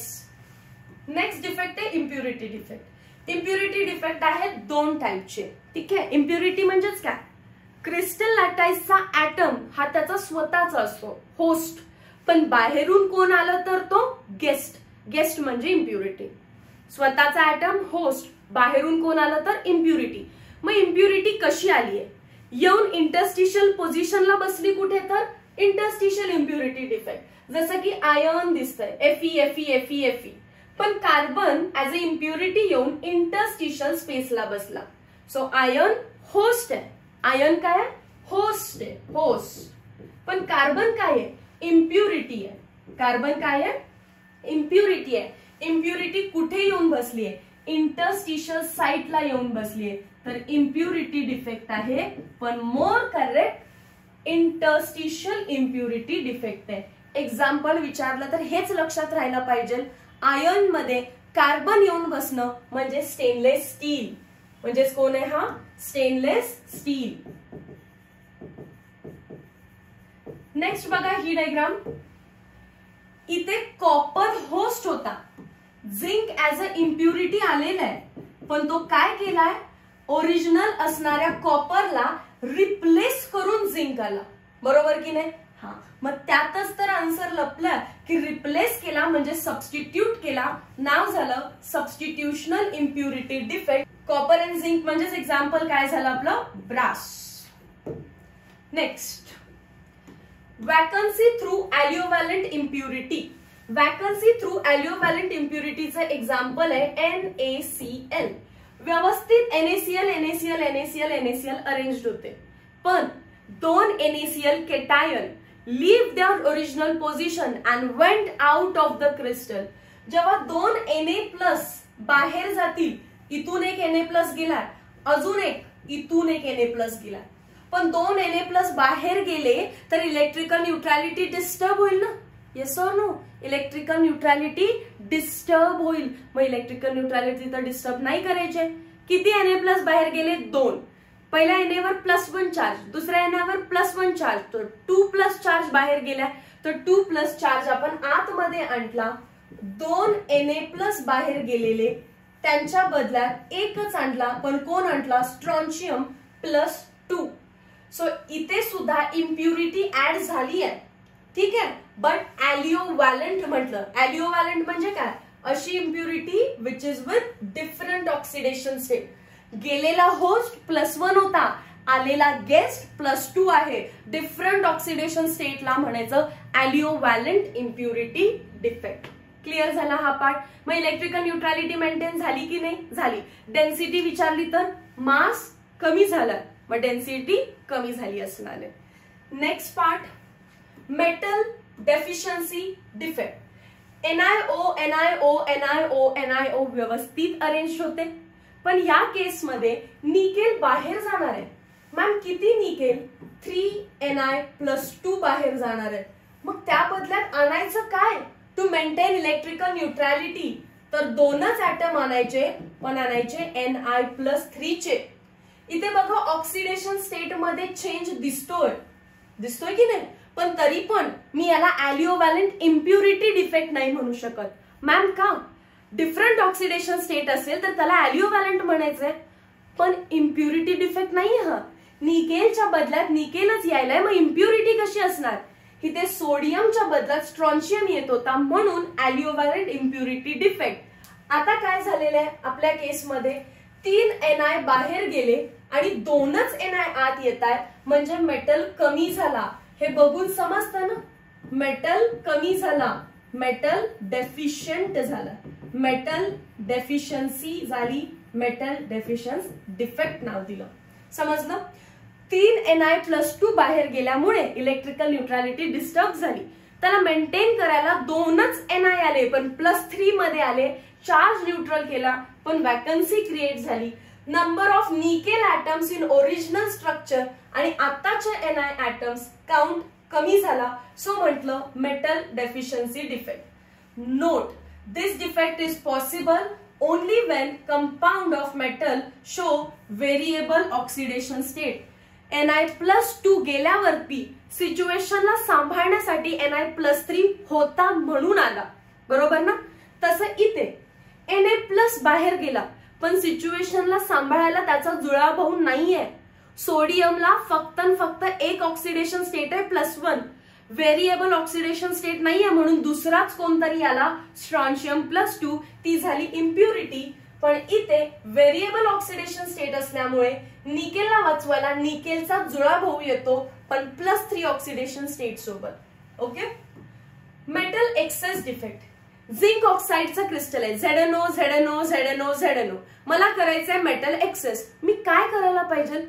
नेक्स्ट डिफेक्ट आहे इम्प्युरिटी डिफेक्ट. इम्प्युरिटी डिफेक्ट आहे 2 टाइपचे. ठीक आहे, इम्प्युरिटी म्हणजेच काय, क्रिस्टल लॅटाइसचा ऍटम हा त्याचा स्वतःचा असतो होस्ट, पण बाहेरून कोण आलं तर तो गेस्ट. गेस्ट म्हणजे इम्प्युरिटी. स्वतःचा ऍटम होस्ट, बाहेरून कोण आलं तर इम्प्युरिटी. मग इम्प्युरिटी कशी आली आहे, येऊन इंटरस्टिशियल पोझिशनला बसली कुठे तर इंटरस्टिशियल इम्प्युरिटी डिफेक्ट. जसं की आयर्न दिसतंय Fe, पण कार्बन ऍज अ इम्प्युरिटी येऊन इंटरस्टिशियल स्पेसला बसला. सो आयर्न होस्ट आहे. आयर्न काय आहे, होस्ट आहे, होस्ट. पण कार्बन काय आहे, इम्प्युरिटी आहे. कार्बन काय आहे, इम्प्युरिटी आहे. इम्प्युरिटी कुठे येऊन बसली आहे, इंटरस्टिशियल साइटला येऊन बसली आहे. तर इम्प्युरिटी डिफेक्ट आहे, पण more correct interstitial impurity defect आहे. एक्झाम्पल विचारलं तर हेच लक्षात राहायला पाहिजे. आयर्न मध्ये कार्बन येऊन बसणं म्हणजे स्टेनलेस स्टील. म्हणजेच कोण आहे हा, स्टेनलेस स्टील. नेक्स्ट बघा ही डायग्राम. इथे कॉपर होस्ट होता, झिंक ऍज अ इम्प्युरिटी आलेला आहे, पण तो काय केलाय, ओरिजिनल असणाऱ्या कॉपरला रिप्लेस करून झिंक आला, बरोबर की नाही? हा, मग त्यातच तर आन्सर लपला की रिप्लेस केला म्हणजे सबस्टिट्यूट केला, नाव झालं substitutional impurity defect. Copper and zinc म्हणजेच एक्झाम्पल काय झालं आपलं, brass. Next, vacancy through aliovalent impurity. Vacancy through aliovalent इम्प्युरिटीचं एक्झाम्पल आहे NaCl. व्यवस्थित NaCl NaCl NaCl NaCl arranged होते, पण दोन NaCl cation leave their original position and went out of the crystal. जेव्हा दोन Na+ बाहेर जातील, इथून एक Na+ गेलाय, अजून एक इथून एक Na+ गेलाय, पण दोन Na+ बाहेर गेले तर इलेक्ट्रिकल न्यूट्रॅलिटी डिस्टर्ब होईल ना, yes or no? Electrical neutrality disturb होईल. मग इलेक्ट्रिकल न्यूट्रॅलिटी तर डिस्टर्ब नाही करायचे. किती Na+ बाहेर गेले, 2. पहिल्या Na वर +1 चार्ज, दुसऱ्या Na वर +1 चार्ज, तर 2+ चार्ज बाहेर गेला, तर 2+ चार्ज आपण आतमध्ये आणला. 2 Na+ बाहेर गेलेले, त्यांच्या बदल्यात एकच आणला, पण कोण आणला, स्ट्रॉन्शियम +2. सो इथे सुद्धा इम्प्युरिटी ऍड झाली आहे, ठीक आहे, बट ॲलिओव्हॅलंट म्हटलं. ॲलिओव्हॅलंट म्हणजे काय, अशी impurity which is with different oxidation state. गेलेला होस्ट +1 होता, आलेला गेस्ट +2 आहे, डिफरंट ऑक्सिडेशन स्टेटला म्हणायचं ॲलिओव्हॅलंट इम्प्युरिटी डिफेक्ट. क्लिअर झाला हा पार्ट. मग इलेक्ट्रिकल न्यूट्रॅलिटी मेंटेन झाली की नाही, झाली. डेन्सिटी विचारली तर मास कमी झाला, मग डेन्सिटी कमी झाली असणार आहे. Next part, metal deficiency defect. NiO व्यवस्थित अरेंज होते, पण या केसमध्ये निकेल बाहेर जाणार आहे. मॅम किती निकेल, 3Ni+2 बाहेर जाणार आहे. मग त्या बदल्यात आणायचं काय, टू मेंटेन इलेक्ट्रिकल न्यूट्रॅलिटी, तर 2च ऍटम आणायचे, पण आणायचे Ni+3 चे. इथे बघा ऑक्सिडेशन स्टेट मध्ये चेंज दिसतोय की नाही, पण तरी पण मी याला ॲलिओव्हॅलंट इम्प्युरिटी डिफेक्ट नाही म्हणू शकत. मॅम का, डिफरंट ऑक्सिडेशन स्टेट असेल तर त्याला ॲलिओव्हॅलंट म्हणायचंय, पण इम्प्युरिटी डिफेक्ट नाही. हा, निकेलच्या बदल्यात निकेलच यायलाय, मग इम्प्युरिटी कशी असणार, इथे सोडियमच्या बदल्यात स्ट्रॉन्शियम येत होता, म्हणून ॲलिओव्हॅलंट इम्प्युरिटी डिफेक्ट. आता काय झालेलं आहे आपल्या केसमध्ये, 3 Ni बाहेर गेले आणि 2च Ni आत येत आहे, म्हणजे मेटल कमी झाला. हे बघून समजतं ना, मेटल कमी झाला, मेटल डेफिशियंट झाला, मेटल डेफिशियन्सी झाली, मेटल डेफिशियन्स डिफेक्ट नाव दिलं. समजलं? 3 Ni+2 बाहेर गेल्यामुळे इलेक्ट्रिकल न्यूट्रॅलिटी डिस्टर्ब झाली. त्याला मेंटेन करायला 2च Ni आले, पण +3 मध्ये आले, चार्ज न्यूट्रल केला, पण वॅकन्सी क्रिएट झाली. Number of nickel atoms in original structure आणि आताचे Ni ॲटम्स काउंट कमी झाला, सो म्हटलं metal deficiency defect. Note, this defect is possible only when compound of metal show variable oxidation state. Ni+2 गेल्यावरती सिच्युएशनला सांभाळण्यासाठी Ni+3 होता म्हणून आला, बरोबर ना? तसं इथे Na+ बाहेर गेला, पण सिच्युएशनला सांभाळायला त्याचा जुळाभाऊ नाहीये. सोडियमला फक्त एक ऑक्सिडेशन स्टेट आहे +1, व्हेरिएबल ऑक्सिडेशन स्टेट नाहीये, म्हणून दुसराच कोणतरी आला, स्ट्रॉन्शियम +2, ती झाली इम्प्युरिटी. पण इथे व्हेरिएबल ऑक्सिडेशन स्टेट असल्यामुळे निकेलला वाचवायला निकेलचा जुळाभाऊ येतो, पण +3 ऑक्सिडेशन स्टेट सोबत. Okay. Metal excess defect. Zinc ऑक्साईडचं क्रिस्टल आहे, ZnO. मला करायचंय मेटल एक्सेस. मी काय करायला पाहिजे,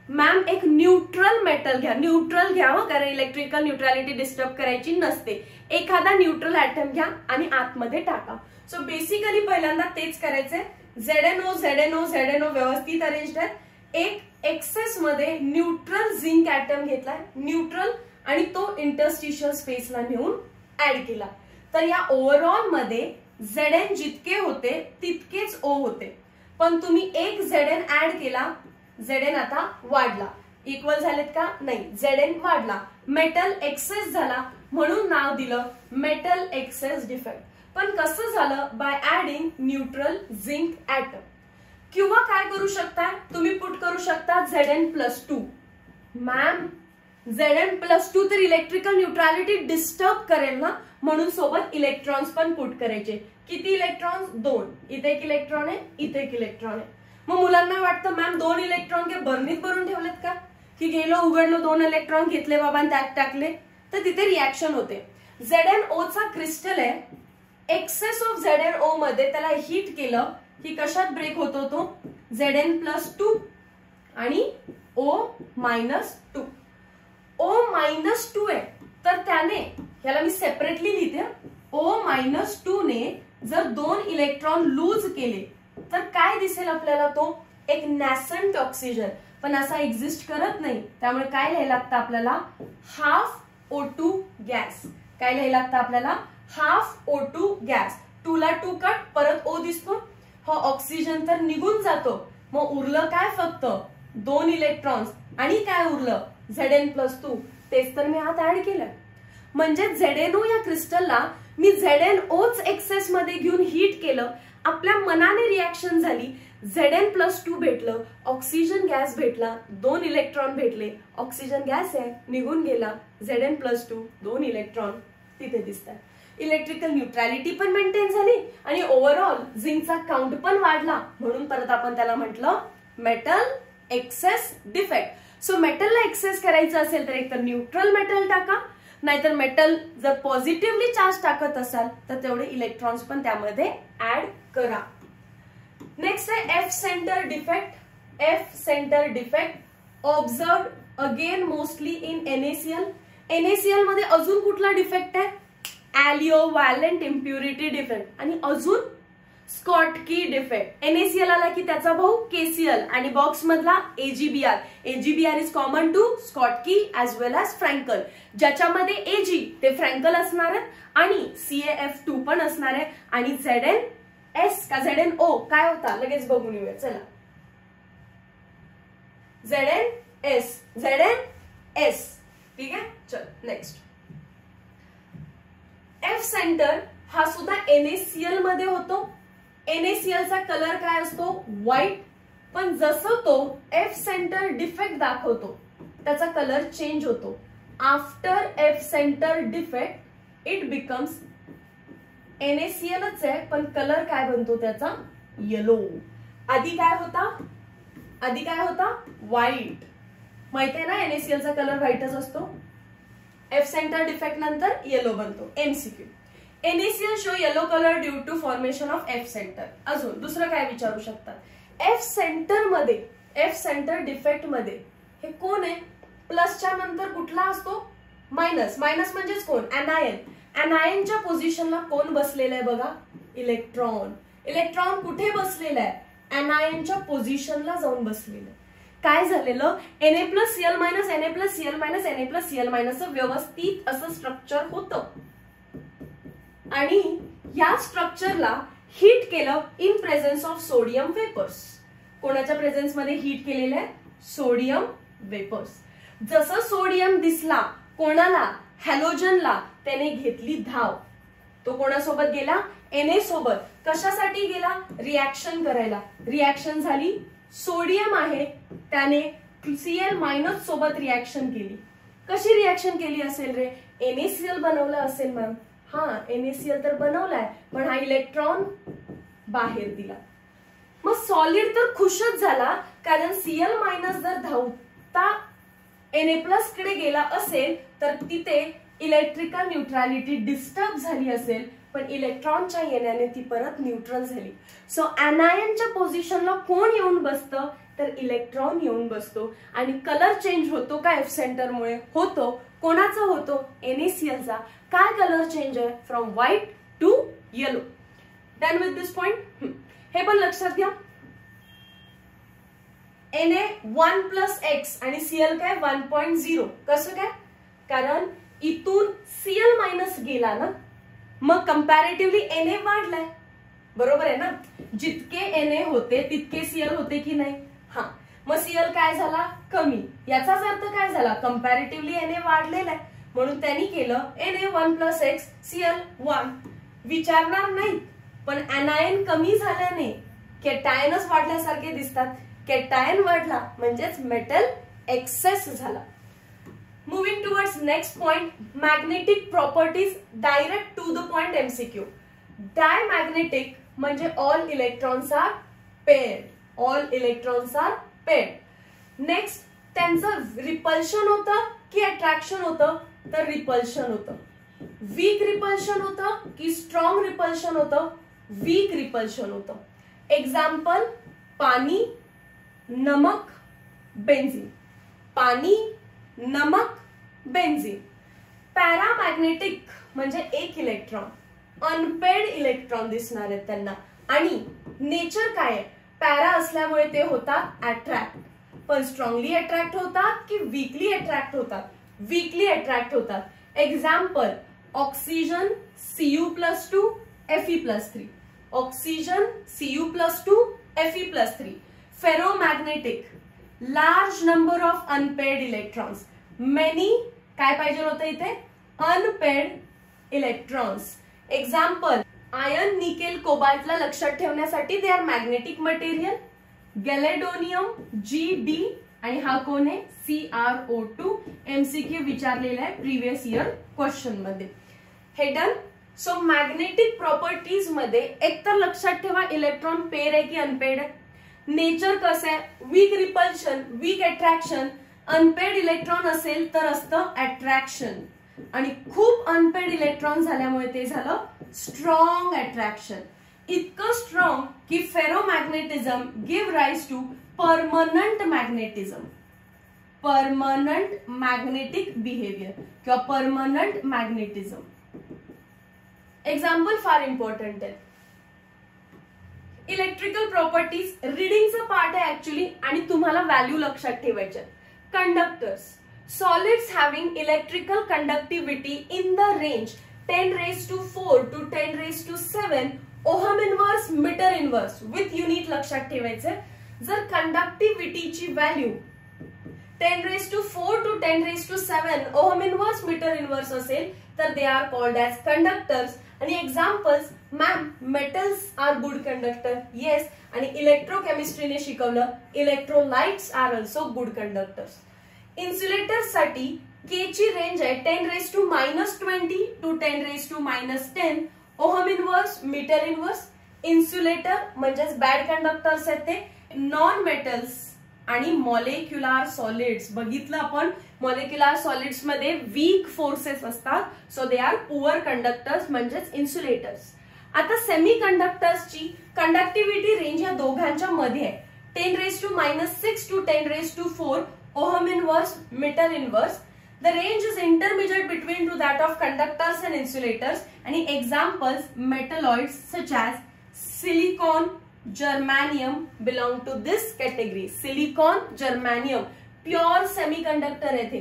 मॅम एक न्यूट्रल मेटल घ्या, न्यूट्रल घ्या, कारण इलेक्ट्रिकल न्यूट्रॅलिटी डिस्टर्ब करायची नसते. एखादा न्यूट्रल ॲटम घ्या आणि आतमध्ये टाका. सो बेसिकली पहिल्यांदा तेच करायचंय. ZnO व्यवस्थित अरेंज्ड आहे. एक एक्सेस मध्ये न्यूट्रल झिंक ॲटम घेतलाय, न्यूट्रल, आणि तो इंटरस्टिशियल स्पेसला नेऊन ऍड केला. तर या ओव्हरऑल मध्ये Zn जितके होते तितकेच O होते, पण तुम्ही एक Zn ऍड केला, Zn आता वाढला. इक्वल झालेत का, नाही, Zn वाढला, मेटल एक्सेस झाला, म्हणून नाव दिलं मेटल एक्सेस डिफेक्ट. पण कसं झालं, by adding neutral zinc atom. किंवा काय करू शकता तुम्ही, पुट करू शकता Zn+2. मॅम Zn+2 तर इलेक्ट्रिकल न्यूट्रॅलिटी डिस्टर्ब करेल ना, म्हणून सोबत इलेक्ट्रॉन्स पण पुट करायचे. किती इलेक्ट्रॉन्स? 2. इथे एक इलेक्ट्रॉन आहे, इथे एक इलेक्ट्रॉन आहे. मग मुलांना वाटतं मॅम 2 इलेक्ट्रॉन के बर्नीत भरून ठेवलेत का, की गेलो उघडलो 2 इलेक्ट्रॉन घेतले बाबा आणि त्यात टाकले, तर तिथे रिॲक्शन होते. ZnO चा क्रिस्टल आहे, एक्सेस ऑफ ZnO मध्ये त्याला हीट केलं की कशात ब्रेक होतो तो, Zn+2 आणि O-2. O-2 आहे, तर त्याने, याला मी सेपरेटली लिहिते, O-2 ने जर 2 इलेक्ट्रॉन लूज केले तर काय दिसेल आपल्याला, तो एक नॅसंट ऑक्सिजन, पण असा एक्झिस्ट करत नाही. त्यामुळे काय लिहायला लागतं आपल्याला, हाफ O2 गॅस. काय लिहायला लागतं आपल्याला, हाफ O2 गॅस. 2 ला 2 कट, परत O दिसतो, हा ऑक्सिजन तर निघून जातो. मग उरलं काय, फक्त 2 इलेक्ट्रॉन्स. आणि काय उरलं, Zn+2. तेच तर मी आत ऍड केलं. म्हणजे ZnO या क्रिस्टलला मी ZnOच एक्सेस मध्ये घेऊन हीट केलं, आपल्या मनाने रिॲक्शन झाली, Zn+2 भेटलं, ऑक्सिजन गॅस भेटला, 2 इलेक्ट्रॉन भेटले, ऑक्सिजन गॅस आहे निघून गेला, Zn+2 2 इलेक्ट्रॉन तिथे दिसतात. इलेक्ट्रिकल न्यूट्रॅलिटी पण मेंटेन झाली आणि ओव्हरऑल झिंकचा काउंट पण वाढला, म्हणून परत आपण त्याला म्हटलं मेटल एक्सेस डिफेक्ट. सो मेटलला एक्सेस करायचं असेल तर एक तर न्यूट्रल मेटल टाका, नाहीतर मेटल जर पॉझिटिव्हली चार्ज टाकत असाल तर तेवढे इलेक्ट्रॉन्स पण त्यामध्ये ऍड करा. नेक्स्ट आहे F centre defect. F centre defect observed again mostly in NaCl. NaCl मध्ये अजून कुठला डिफेक्ट आहे, ॲलिओव्हॅलेंट इम्प्युरिटी डिफेक्ट आणि अजून स्कॉटकी डिफेक्ट. NaCl आला की त्याचा भाऊ KCl आणि बॉक्स मधला AgBr. AgBr is common to Schottky as well as Frenkel. ज्याच्यामध्ये Ag ते फ्रँकल असणार आहे आणि CaF2 पण असणार आहे. आणि ZnS का ZnO काय होता लगेच बघून येऊया. चला, ZnS. ठीक आहे, चल नेक्स्ट. एफ सेंटर हा सुद्धा NaCl मध्ये होतो. NaCl चा कलर काय असतो, व्हाईट. पण जसं तो एफ सेंटर डिफेक्ट दाखवतो त्याचा कलर चेंज होतो. After F centre defect it becomes NaClच आहे, पण कलर काय बनतो त्याचा, येलो. आधी काय होता व्हाईट. माहिती आहे ना, NaCl चा कलर व्हाईटच असतो. एफ सेंटर डिफेक्ट नंतर येलो बनतो. MCQ. NaCl show yellow colour due to formation of F centre. अजून दुसरं काय विचारू शकतात, एफ सेंटर मध्ये, एफ सेंटर डिफेक्ट मध्ये हे कोण आहे, प्लसच्या नंतर कुठला असतो, मायनस. मायनस म्हणजेच कोण, एनायन. एनायनच्या पोझिशनला कोण बसलेलं आहे बघा, इलेक्ट्रॉन. इलेक्ट्रॉन कुठे बसलेला आहे, एनायनच्या पोझिशनला जाऊन बसलेलं. काय झालेलं, Na+Cl- Na+Cl- Na+Cl- व्यवस्थित असं स्ट्रक्चर होतं आणि या स्ट्रक्चरला हीट केलं in presence of sodium vapours. कोणाच्या प्रेझेन्स मध्ये हीट केलेलं आहे, सोडियम वेपर्स. जसं सोडियम दिसला कोणाला, हॅलोजनला, त्याने घेतली धाव. तो कोणासोबत गेला, Na सोबत. कशासाठी गेला, रिॲक्शन करायला. रिॲक्शन झाली, सोडियम आहे त्याने Cl- सोबत रिॲक्शन केली. कशी रिॲक्शन केली असेल रे, NaCl बनवलं असेल मॅम. हा, NaCl तर बनवलाय, पण हा इलेक्ट्रॉन बाहेर दिला. मग सॉलिड तर खुशच झाला, कारण Cl- जर धावता Na+ कडे गेला असेल तर तिथे इलेक्ट्रिकल न्यूट्रॅलिटी डिस्टर्ब झाली असेल, पण इलेक्ट्रॉनच्या येण्याने ती परत न्यूट्रल झाली. सो एनायनच्या पोझिशनला कोण येऊन बसतं, तर इलेक्ट्रॉन येऊन बसतो. आणि कलर चेंज होतो का एफ सेंटरमुळे, होतो. कोणाचा होतो, NaClचा. काय कलर चेंज आहे, from white to yellow. Done with this point. हे पण लक्षात घ्या, Na 1+X आणि Cl काय 1.0. कसं काय, कारण इथून Cl- गेला ना, मग कंपॅरेटिव्हली Na वाढलाय. बरोबर आहे ना, जितके Na होते तितके Cl होते की नाही. हा, मग Cl काय झाला, कमी. याचाच अर्थ काय झाला, कंपॅरेटिव्हली Na वाढलेला आहे, म्हणून त्यांनी केलं Na 1+X Cl 1. विचारणार नाहीत, पण anion कमी झाल्याने केटायनच वाढल्यासारखे दिसतात. केटायन वाढला म्हणजेच मेटल एक्सेस झाला. Moving towards next point, magnetic properties direct to the point MCQ. Diamagnetic म्हणजे all electrons are paired. All electrons are paired. Next, त्यांचं रिपल्शन होतं की अट्रॅक्शन होतं? तर रिपल्शन होतं. वीक रिपल्शन होतं की स्ट्रॉंग रिपल्शन होतं? वीक रिपल्शन होतं. एक्झाम्पल, पाणी, नमक, बेन्झिन. पाणी, नमक, बेन्झिन. पॅरामॅग्नेटिक म्हणजे एक इलेक्ट्रॉन, अनपेड इलेक्ट्रॉन दिसणार आहेत त्यांना. आणि नेचर काय आहे? पॅरा असल्यामुळे ते होतात अट्रॅक्ट. पण स्ट्रॉंगली अट्रॅक्ट होतात की वीकली अट्रॅक्ट होतात? वीकली अट्रॅक्ट होतात. Example, oxygen Cu+2 Fe+3. Oxygen Cu+2 Fe+3. Ferromagnetic, large number of unpaired electrons. Many काय पाहिजे होतं इथे? Unpaired electrons. Example, iron, nickel, कोबाल्टला लक्षात ठेवण्यासाठी they are magnetic material. Gadolinium Gd आणि हा कोण आहे? CrO2. MCQ विचारलेला आहे प्रिव्हियस इयर क्वेश्चन मध्ये. हे डन. सो मॅग्नेटिक प्रॉपर्टीज मध्ये एकतर लक्षात ठेवा इलेक्ट्रॉन पेअर आहे की अनपेड आहे. नेचर कसं आहे? Weak repulsion, weak attraction. Unpaired electron असेल तर असतं अट्रॅक्शन, आणि खूप अनपेड इलेक्ट्रॉन झाल्यामुळे ते झालं स्ट्रॉंग अट्रॅक्शन. इतकं स्ट्रॉंग की ferromagnetism give rise to permanent magnetism. Permanent magnetic behaviour किंवा परमनंट मॅग्नेटिझम. एक्झाम्पल फार इम्पॉर्टंट आहे. इलेक्ट्रिकल प्रॉपर्टीज रीडिंगचं पार्ट आहे ऍक्च्युली, आणि तुम्हाला व्हॅल्यू लक्षात ठेवायच्या. Conductors, solids having electrical conductivity in the range 10⁻⁴ to 10⁻⁷ ohm inverse, metre inverse with unit लक्षात ठेवायचे. जर कंडक्टिव्हिटीची value 10⁻⁴ to 10⁻⁷ ohm inverse, metre inverse असेल तर they are called as conductors. आणि examples, ma'am metals are good conductor. Yes. आणि इलेक्ट्रोकेमिस्ट्रीने शिकवलं electrolytes are also good conductors. Insulators साठी के ची रेंज आहे 10⁻⁻20 to 10⁻⁻10 ohm inverse, metre inverse. Insulator म्हणजेच बॅड कंडक्टर्स आहेत ते. नॉन मेटल्स आणि मॉलिक्युलर सॉलिड्स. बघितलं आपण मॉलिक्युलर सॉलिड्स मध्ये वीक फोर्सेस असतात, so they are poor conductors म्हणजेच इन्सुलेटर्स. आता सेमी कंडक्टर्सची कंडक्टिव्हिटी रेंज या दोघांच्या मध्ये आहे 10⁻⁻6 to 10⁻⁴ ohm inverse, metre inverse. The range is intermediate between two that of conductors and insulators. आणि examples, metalloids such as silicon, germanium belong to this category. Silicon, germanium pure semiconductor आहे ते.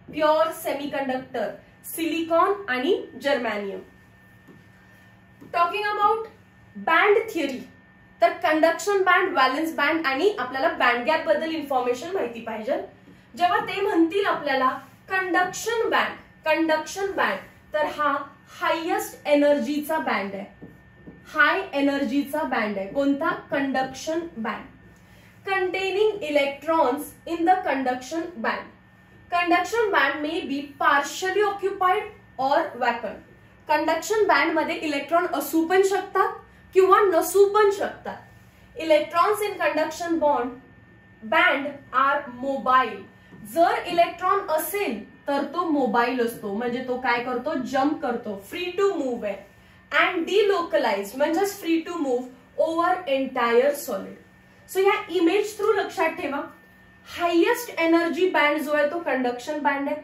प्युअर सेमीकंडक्टर सिलिकॉन आणि germanium. Talking about band theory, तर कंडक्शन बँड, व्हॅलन्स बँड आणि आपल्याला बँड गॅप बद्दल इन्फॉर्मेशन माहिती पाहिजे. जेव्हा ते म्हणतील आपल्याला कंडक्शन बँड, कंडक्शन बँड, तर हा हायेस्ट एनर्जीचा बँड आहे. हाय एनर्जीचा बँड आहे. कोणता? Conduction band. Containing electrons in the conduction band. Conduction band may be partially occupied or vacant. Conduction band मध्ये इलेक्ट्रॉन असू पण शकतात किंवा नसू पण शकतात. Electrons in conduction band are mobile. जर इलेक्ट्रॉन असेल तर तो मोबाईल असतो, म्हणजे तो काय करतो? जम्प करतो, फ्री टू मूव्ह आहे. अँड डिलोकलाइज्ड म्हणजेच free to move over entire solid. So या इमेज थ्रू लक्षात ठेवा, हायेस्ट एनर्जी बँड जो आहे तो कंडक्शन बँड आहे.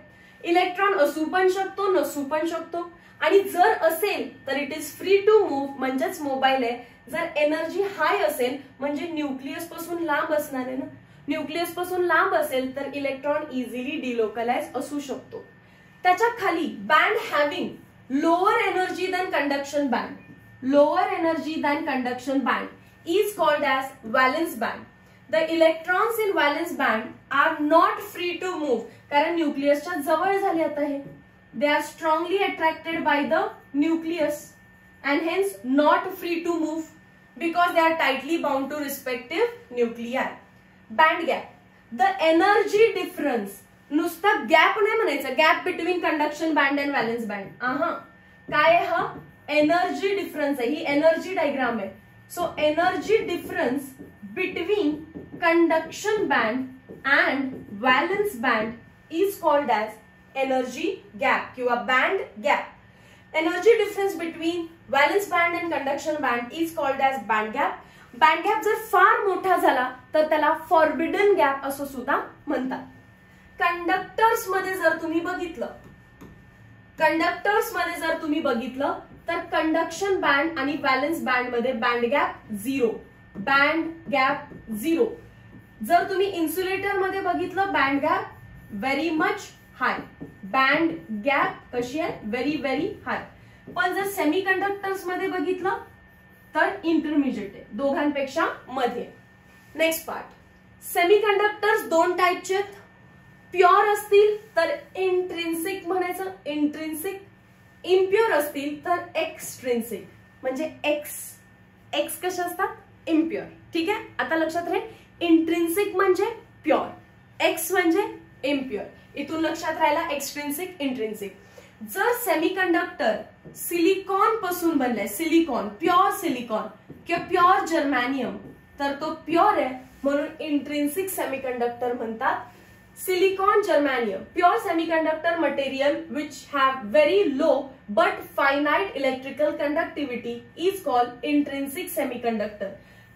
इलेक्ट्रॉन असू पण शकतो, नसू पण शकतो, आणि जर असेल तर it is free to move म्हणजेच मोबाईल आहे. जर एनर्जी हाय असेल म्हणजे न्यूक्लियस पासून लांब असणार आहे ना. न्यूक्लियस पासून लांब असेल तर इलेक्ट्रॉन इझिली डिलोकलाइज असू शकतो. त्याच्या खाली band having lower energy than conduction band, lower energy than conduction band is called as valence band. The electrons in valence band are not free to move, कारण न्यूक्लियसच्या जवळ झाले आता हे. They are strongly attracted by the nucleus. and hence not free to move because they are tightly bound to respective nuclei. Band gap, the energy difference, नुसता गॅप नाही म्हणायचं, gap between conduction band and valence band. काय हा एनर्जी डिफरन्स आहे, ही एनर्जी डायग्राम आहे. So energy difference between conduction band and valence band is called as energy gap किंवा band gap. Energy difference between valence band and conduction band is called as band gap. Band gap जर फार मोठा झाला तर त्याला फॉरबिडन गॅप असं सुद्धा म्हणतात. कंडक्टर्स मध्ये जर तुम्ही बघितलं तर कंडक्शन बँड आणि व्हॅलन्स बँड मध्ये band gap zero, band gap zero. जर तुम्ही इन्सुलेटर मध्ये बघितलं band gap very much hi, band gap कशी आहे व्हेरी व्हेरी हाय. पण जर सेमीकंडक्टर्स मध्ये बघितलं तर इंटरमिजिएट आहे, दोघांपेक्षा मध्ये. नेक्स्ट पार्ट, सेमीकंडक्टर्स दोन टाईपचे आहेत. प्युअर असतील तर इंट्रिन्सिक म्हणायचं, इंट्रिन्सिक. इम्प्युअर असतील तर एक्सट्रिन्सिक. म्हणजे एक्स कसे असतात, इम्प्युअर. ठीक आहे, आता लक्षात राहील. इंट्रिन्सिक म्हणजे प्युअर, एक्स म्हणजे इम्प्युअर. इथून लक्षात राहिला एक्सट्रिन्सिक, इंट्रिन्सिक. जर सेमीकंडक्टर सिलिकॉन पासून बनलाय, सिलिकॉन, प्युअर सिलिकॉन किंवा प्युअर जर्मॅनियम, तर तो प्युअर आहे म्हणून इंट्रिन्सिक सेमीकंडक्टर म्हणतात. Silicon germanium, pure semiconductor material which have very low but finite electrical conductivity is called intrinsic semiconductor.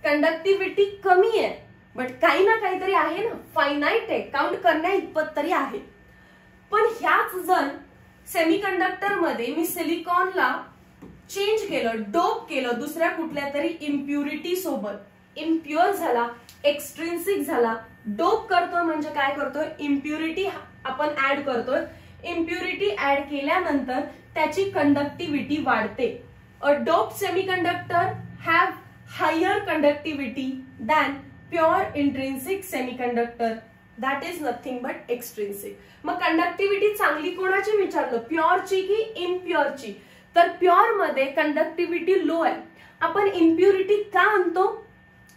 Conductivity कमी आहे but काही ना काहीतरी आहे ना, फायनाइट आहे, काउंट करण्या इतपत तरी आहे. पण ह्याच जर सेमीकंडक्टर मध्ये मी सिलिकॉनला चेंज केलं, डोप केलं दुसऱ्या कुठल्या तरी इम्प्युरिटी सोबत, इम्प्युअर झाला, एक्सट्रिन्सिक झाला. डोप करतोय म्हणजे काय करतोय, इम्प्युरिटी आपण ऍड करतोय. इम्प्युरिटी ऍड केल्यानंतर त्याची कंडक्टिव्हिटी वाढते. A dope semiconductor have higher conductivity than pure intrinsic semiconductor, that is nothing but extrinsic. मग कंडक्टिव्हिटी चांगली कोणाची विचारलं, प्युअरची की इम्प्युअरची? तर प्युअर मध्ये कंडक्टिव्हिटी लो आहे. आपण इम्प्युरिटी का आणतो,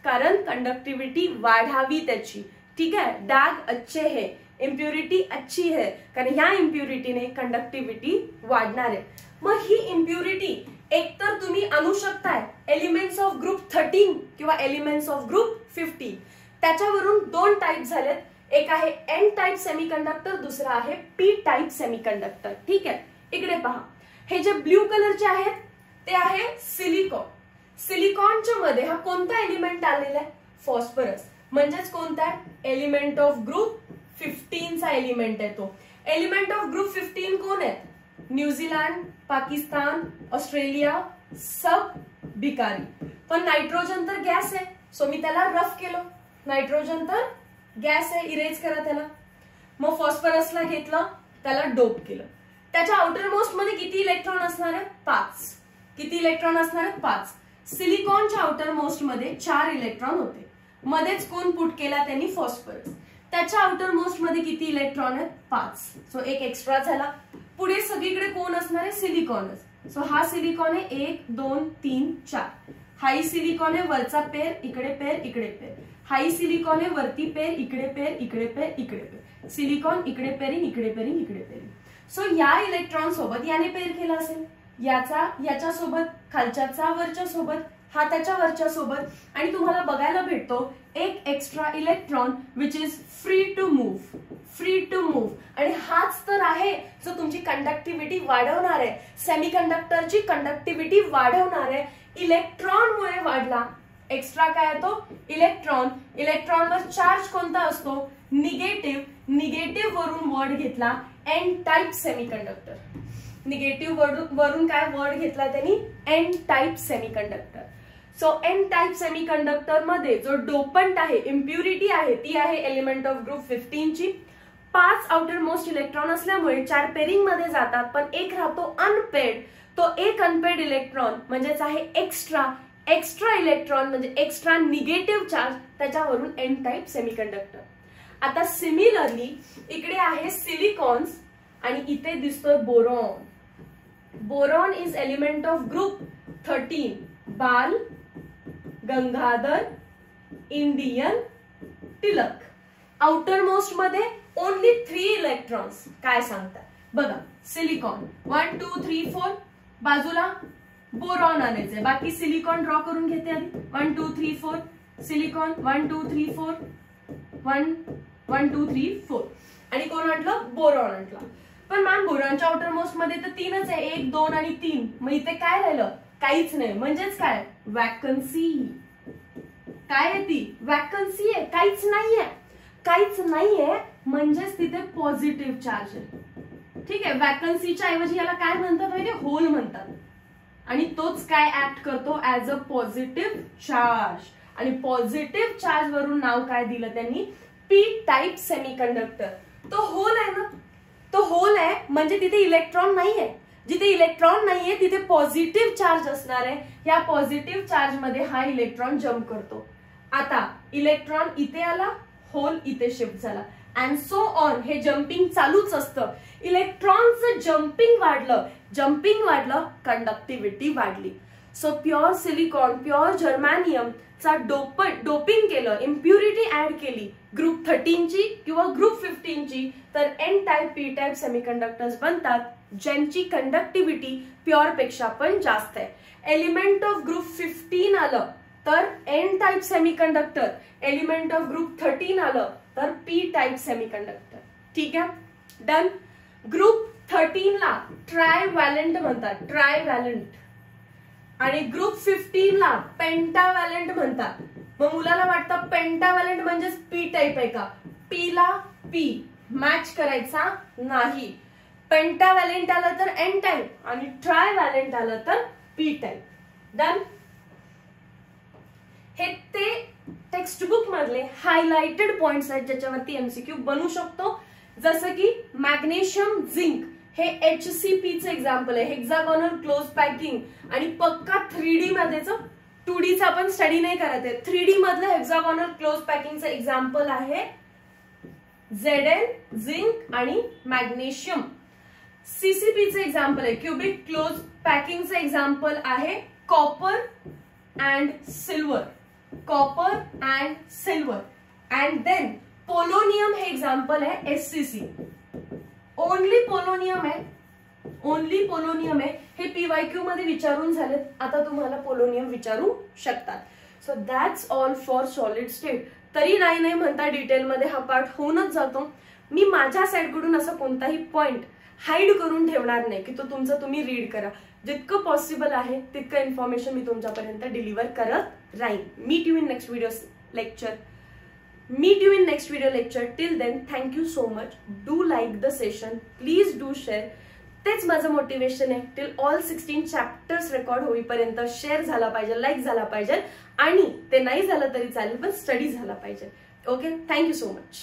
कारण कंडक्टिव्हिटी वाढावी त्याची. ठीक आहे, डाग अच्छे है, इम्प्युरिटी अच्छी है, कारण ह्या इम्प्युरिटीने कंडक्टिव्हिटी वाढणार आहे. मग ही इम्प्युरिटी एकतर तुम्ही आणू शकताय एलिमेंट्स ऑफ ग्रुप 13 किंवा एलिमेंट्स ऑफ ग्रुप 15. त्याच्यावरून दोन टाईप झालेत, एक आहे एन टाईप सेमीकंडक्टर, दुसरा आहे पी टाईप सेमीकंडक्टर. ठीक आहे, इकडे पहा, हे जे ब्ल्यू कलरचे आहेत ते आहे सिलिकॉन. सिलिकॉनच्या मध्ये हा कोणता एलिमेंट आलेला आहे, फॉस्फरस. म्हणजेच कोणता एलिमेंट ऑफ ग्रुप 15 चा एलिमेंट आहे तो. एलिमेंट ऑफ ग्रुप 15 कोण आहेत, न्यूझीलंड, पाकिस्तान, ऑस्ट्रेलिया, सब भिकारी. पण नायट्रोजन तर गॅस आहे, सो मी त्याला रफ केलं. नायट्रोजन तर गॅस आहे, इरेज करा त्याला. मग फॉस्फरसला घेतलं, त्याला डोप केलं. त्याच्या आउटर मोस्ट मध्ये किती इलेक्ट्रॉन असणार आहेत, 5. किती इलेक्ट्रॉन असणार आहेत, 5. सिलिकॉनच्या आउटर मोस्ट मध्ये 4 इलेक्ट्रॉन होते. मध्येच कोण पुट केला त्यांनी, फॉस्फरस. त्याच्या आउटर मोस्ट मध्ये किती इलेक्ट्रॉन आहेत, 5. सो एक एक्स्ट्रा झाला. पुढे सगळीकडे कोण असणार आहे, सिलिकॉनच. सो हा सिलिकॉन आहे 1 2 3 4. हाई सिलिकॉन आहे, वरचा पेर, इकडे पेर, इकडे पेर. हाई सिलिकॉन आहे, वरती पेर, इकडे पेर, इकडे पेर, इकडे पेर. सिलिकॉन इकडे पेरिंग, इकडे पेरिंग, इकडे पेरिंग. सो या इलेक्ट्रॉन सोबत याने पेर केला असेल, याच्या सोबत, खालच्याचा वरच्या सोबत, हा त्याच्या वरच्या सोबत, आणि तुम्हाला बघायला भेटतो एक extra electron which is free to move, free to move. आणि हाच तर आहे जो तुमची कंडक्टिव्हिटी वाढवणार आहे, सेमीकंडक्टरची कंडक्टिव्हिटी वाढवणार आहे. इलेक्ट्रॉनमुळे वाढला. एक्स्ट्रा काय तो इलेक्ट्रॉन. इलेक्ट्रॉनवर चार्ज कोणता असतो, निगेटिव्ह. निगेटिव्ह वरून वर्ड घेतला एन टाइप सेमीकंडक्टर. निगेटिव्ह वरून काय वर्ड घेतला त्यांनी, N type semiconductor. So N type semiconductor मध्ये जो डोपंट आहे, इम्प्युरिटी आहे, ती आहे एलिमेंट ऑफ ग्रुप 15 ची. 5 आउटर मोस्ट इलेक्ट्रॉन असल्यामुळे 4 पेरिंग मध्ये जातात, पण एक राहतो अनपेड. तो एक अनपेड इलेक्ट्रॉन म्हणजेच आहे एक्स्ट्रा इलेक्ट्रॉन, म्हणजे एक्स्ट्रा निगेटिव्ह चार्ज, त्याच्यावरून एन टाइप सेमीकंडक्टर. आता सिमिलरली इकडे आहे सिलिकॉन्स आणि इथे दिसतोय boron. Boron is element of group 13, बाल, Gangadhar, Indian, Tilak. Outer most मध्ये ओनली 3 इलेक्ट्रॉन्स. काय सांगतात बघा. सिलिकॉन 1 2 3 4, बाजूला बोरॉन आणायचंय. बाकी सिलिकॉन ड्रॉ करून घेते आधी. 1 2 3 4 सिलिकॉन, 1 2 3 4 1 1 2 3 4. आणि कोण म्हटलं? बोरॉन म्हटलं. पण मॅम बोरॉनच्या आउटर मोस्ट मध्ये तर 3च आहे, 1 2 आणि 3. मग इथे काय राहिलं? काहीच नाही. म्हणजेच काय? वॅकन्सी. काय आहे ती? वॅकन्सी आहे. काहीच नाहीये. काहीच नाहीये म्हणजेच तिथे पॉझिटिव्ह चार्ज आहे. ठीक आहे. वॅकन्सीच्या ऐवजी याला काय म्हणतात माहिती? होल म्हणतात. आणि तोच काय ऍक्ट करतो? As a positive charge. आणि पॉझिटिव्ह चार्ज वरून नाव काय दिलं त्यांनी? P type semiconductor. तो होल आहे ना, तो होल आहे म्हणजे तिथे इलेक्ट्रॉन नाहीये. जिथे इलेक्ट्रॉन नाहीये तिथे पॉझिटिव्ह चार्ज असणार आहे. या पॉझिटिव्ह चार्ज मध्ये हा इलेक्ट्रॉन जम्प करतो. आता इलेक्ट्रॉन इथे आला, होल इथे शिफ्ट झाला, अँड सो ऑन. हे जम्पिंग चालूच असतं. इलेक्ट्रॉनचं जम्पिंग वाढलं, कंडक्टिव्हिटी वाढली. सो प्युअर सिलिकॉन, प्युअर जर्मॅनियम चा डोपिंग केलं, इम्प्युरिटी ऍड केली ग्रुप 13 ची किंवा ग्रुप 15 ची, तर N type P type semiconductors बनतात ज्यांची कंडक्टिव्हिटी प्युअर पेक्षा पण जास्त आहे. एलिमेंट ऑफ ग्रुप 15 आलं तर N type semiconductor, element of group 13 आलं तर पी टाईप सेमीकंडक्टर. ठीक आहे, डन. ग्रुप 13 ला ट्रायव्हॅलेंट म्हणतात, ट्रायव्हॅलेंट. आणि ग्रुप 15 ला पेंटाव्हॅलेंट म्हणतात. मग मुलाला वाटतं पेंटाव्हॅलेंट म्हणजेच पी टाईप आहे का? पी ला पी मॅच करायचा नाही. पेंटाव्हॅलेंट आलं तर एन टाईप आणि ट्रायव्हॅलेंट आलं तर पी टाईप. डन. हे ते टेक्स्टबुक मधले हायलाइटेड पॉइंट्स आहेत ज्याच्यावरती एमसीक्यू बनू शकतो. जसं की मॅग्नेशियम झिंक हे HCP चं एक्झाम्पल आहे, हेक्सागोनल क्लोज पॅकिंग. आणि पक्का 3D मध्येच, 2D चा आपण स्टडी नाही करत आहे, 3D मधलं हेक्सागोनल क्लोज पॅकिंगचं एक्झाम्पल आहे Zn, झिंक आणि मॅग्नेशियम. CCP चं एक्झाम्पल आहे, क्युबिक क्लोज पॅकिंगचं एक्झाम्पल आहे copper and silver. Copper and silver. And then polonium हे एक्झाम्पल आहे SCC. ओनली पोलोनियम आहे, ओनली पोलोनियम आहे. हे PYQ मध्ये विचारून झालेत, आता तुम्हाला पोलोनियम विचारू शकतात. So that's all for solid state. तरी नाही म्हणता डिटेलमध्ये हा पार्ट होऊनच जातो. मी माझ्या साईडकडून असं कोणताही पॉइंट हाईड करून ठेवणार नाही की तो तुमचं तुम्ही रीड करा. जितकं पॉसिबल आहे तितकं इन्फॉर्मेशन मी तुमच्यापर्यंत डिलिव्हर करत राहीन. Meet you in next video lecture. Meet you in next video lecture. Till then, thank you so much. Do like the session. Please do share. तेच माझं मोटिवेशन आहे. टिल ऑल 16 चॅप्टर्स रेकॉर्ड होईपर्यंत शेअर झाला पाहिजे, लाईक झाला पाहिजे, आणि ते नाही झालं तरी चालेल पण स्टडी झाला पाहिजे. Okay, thank you so much.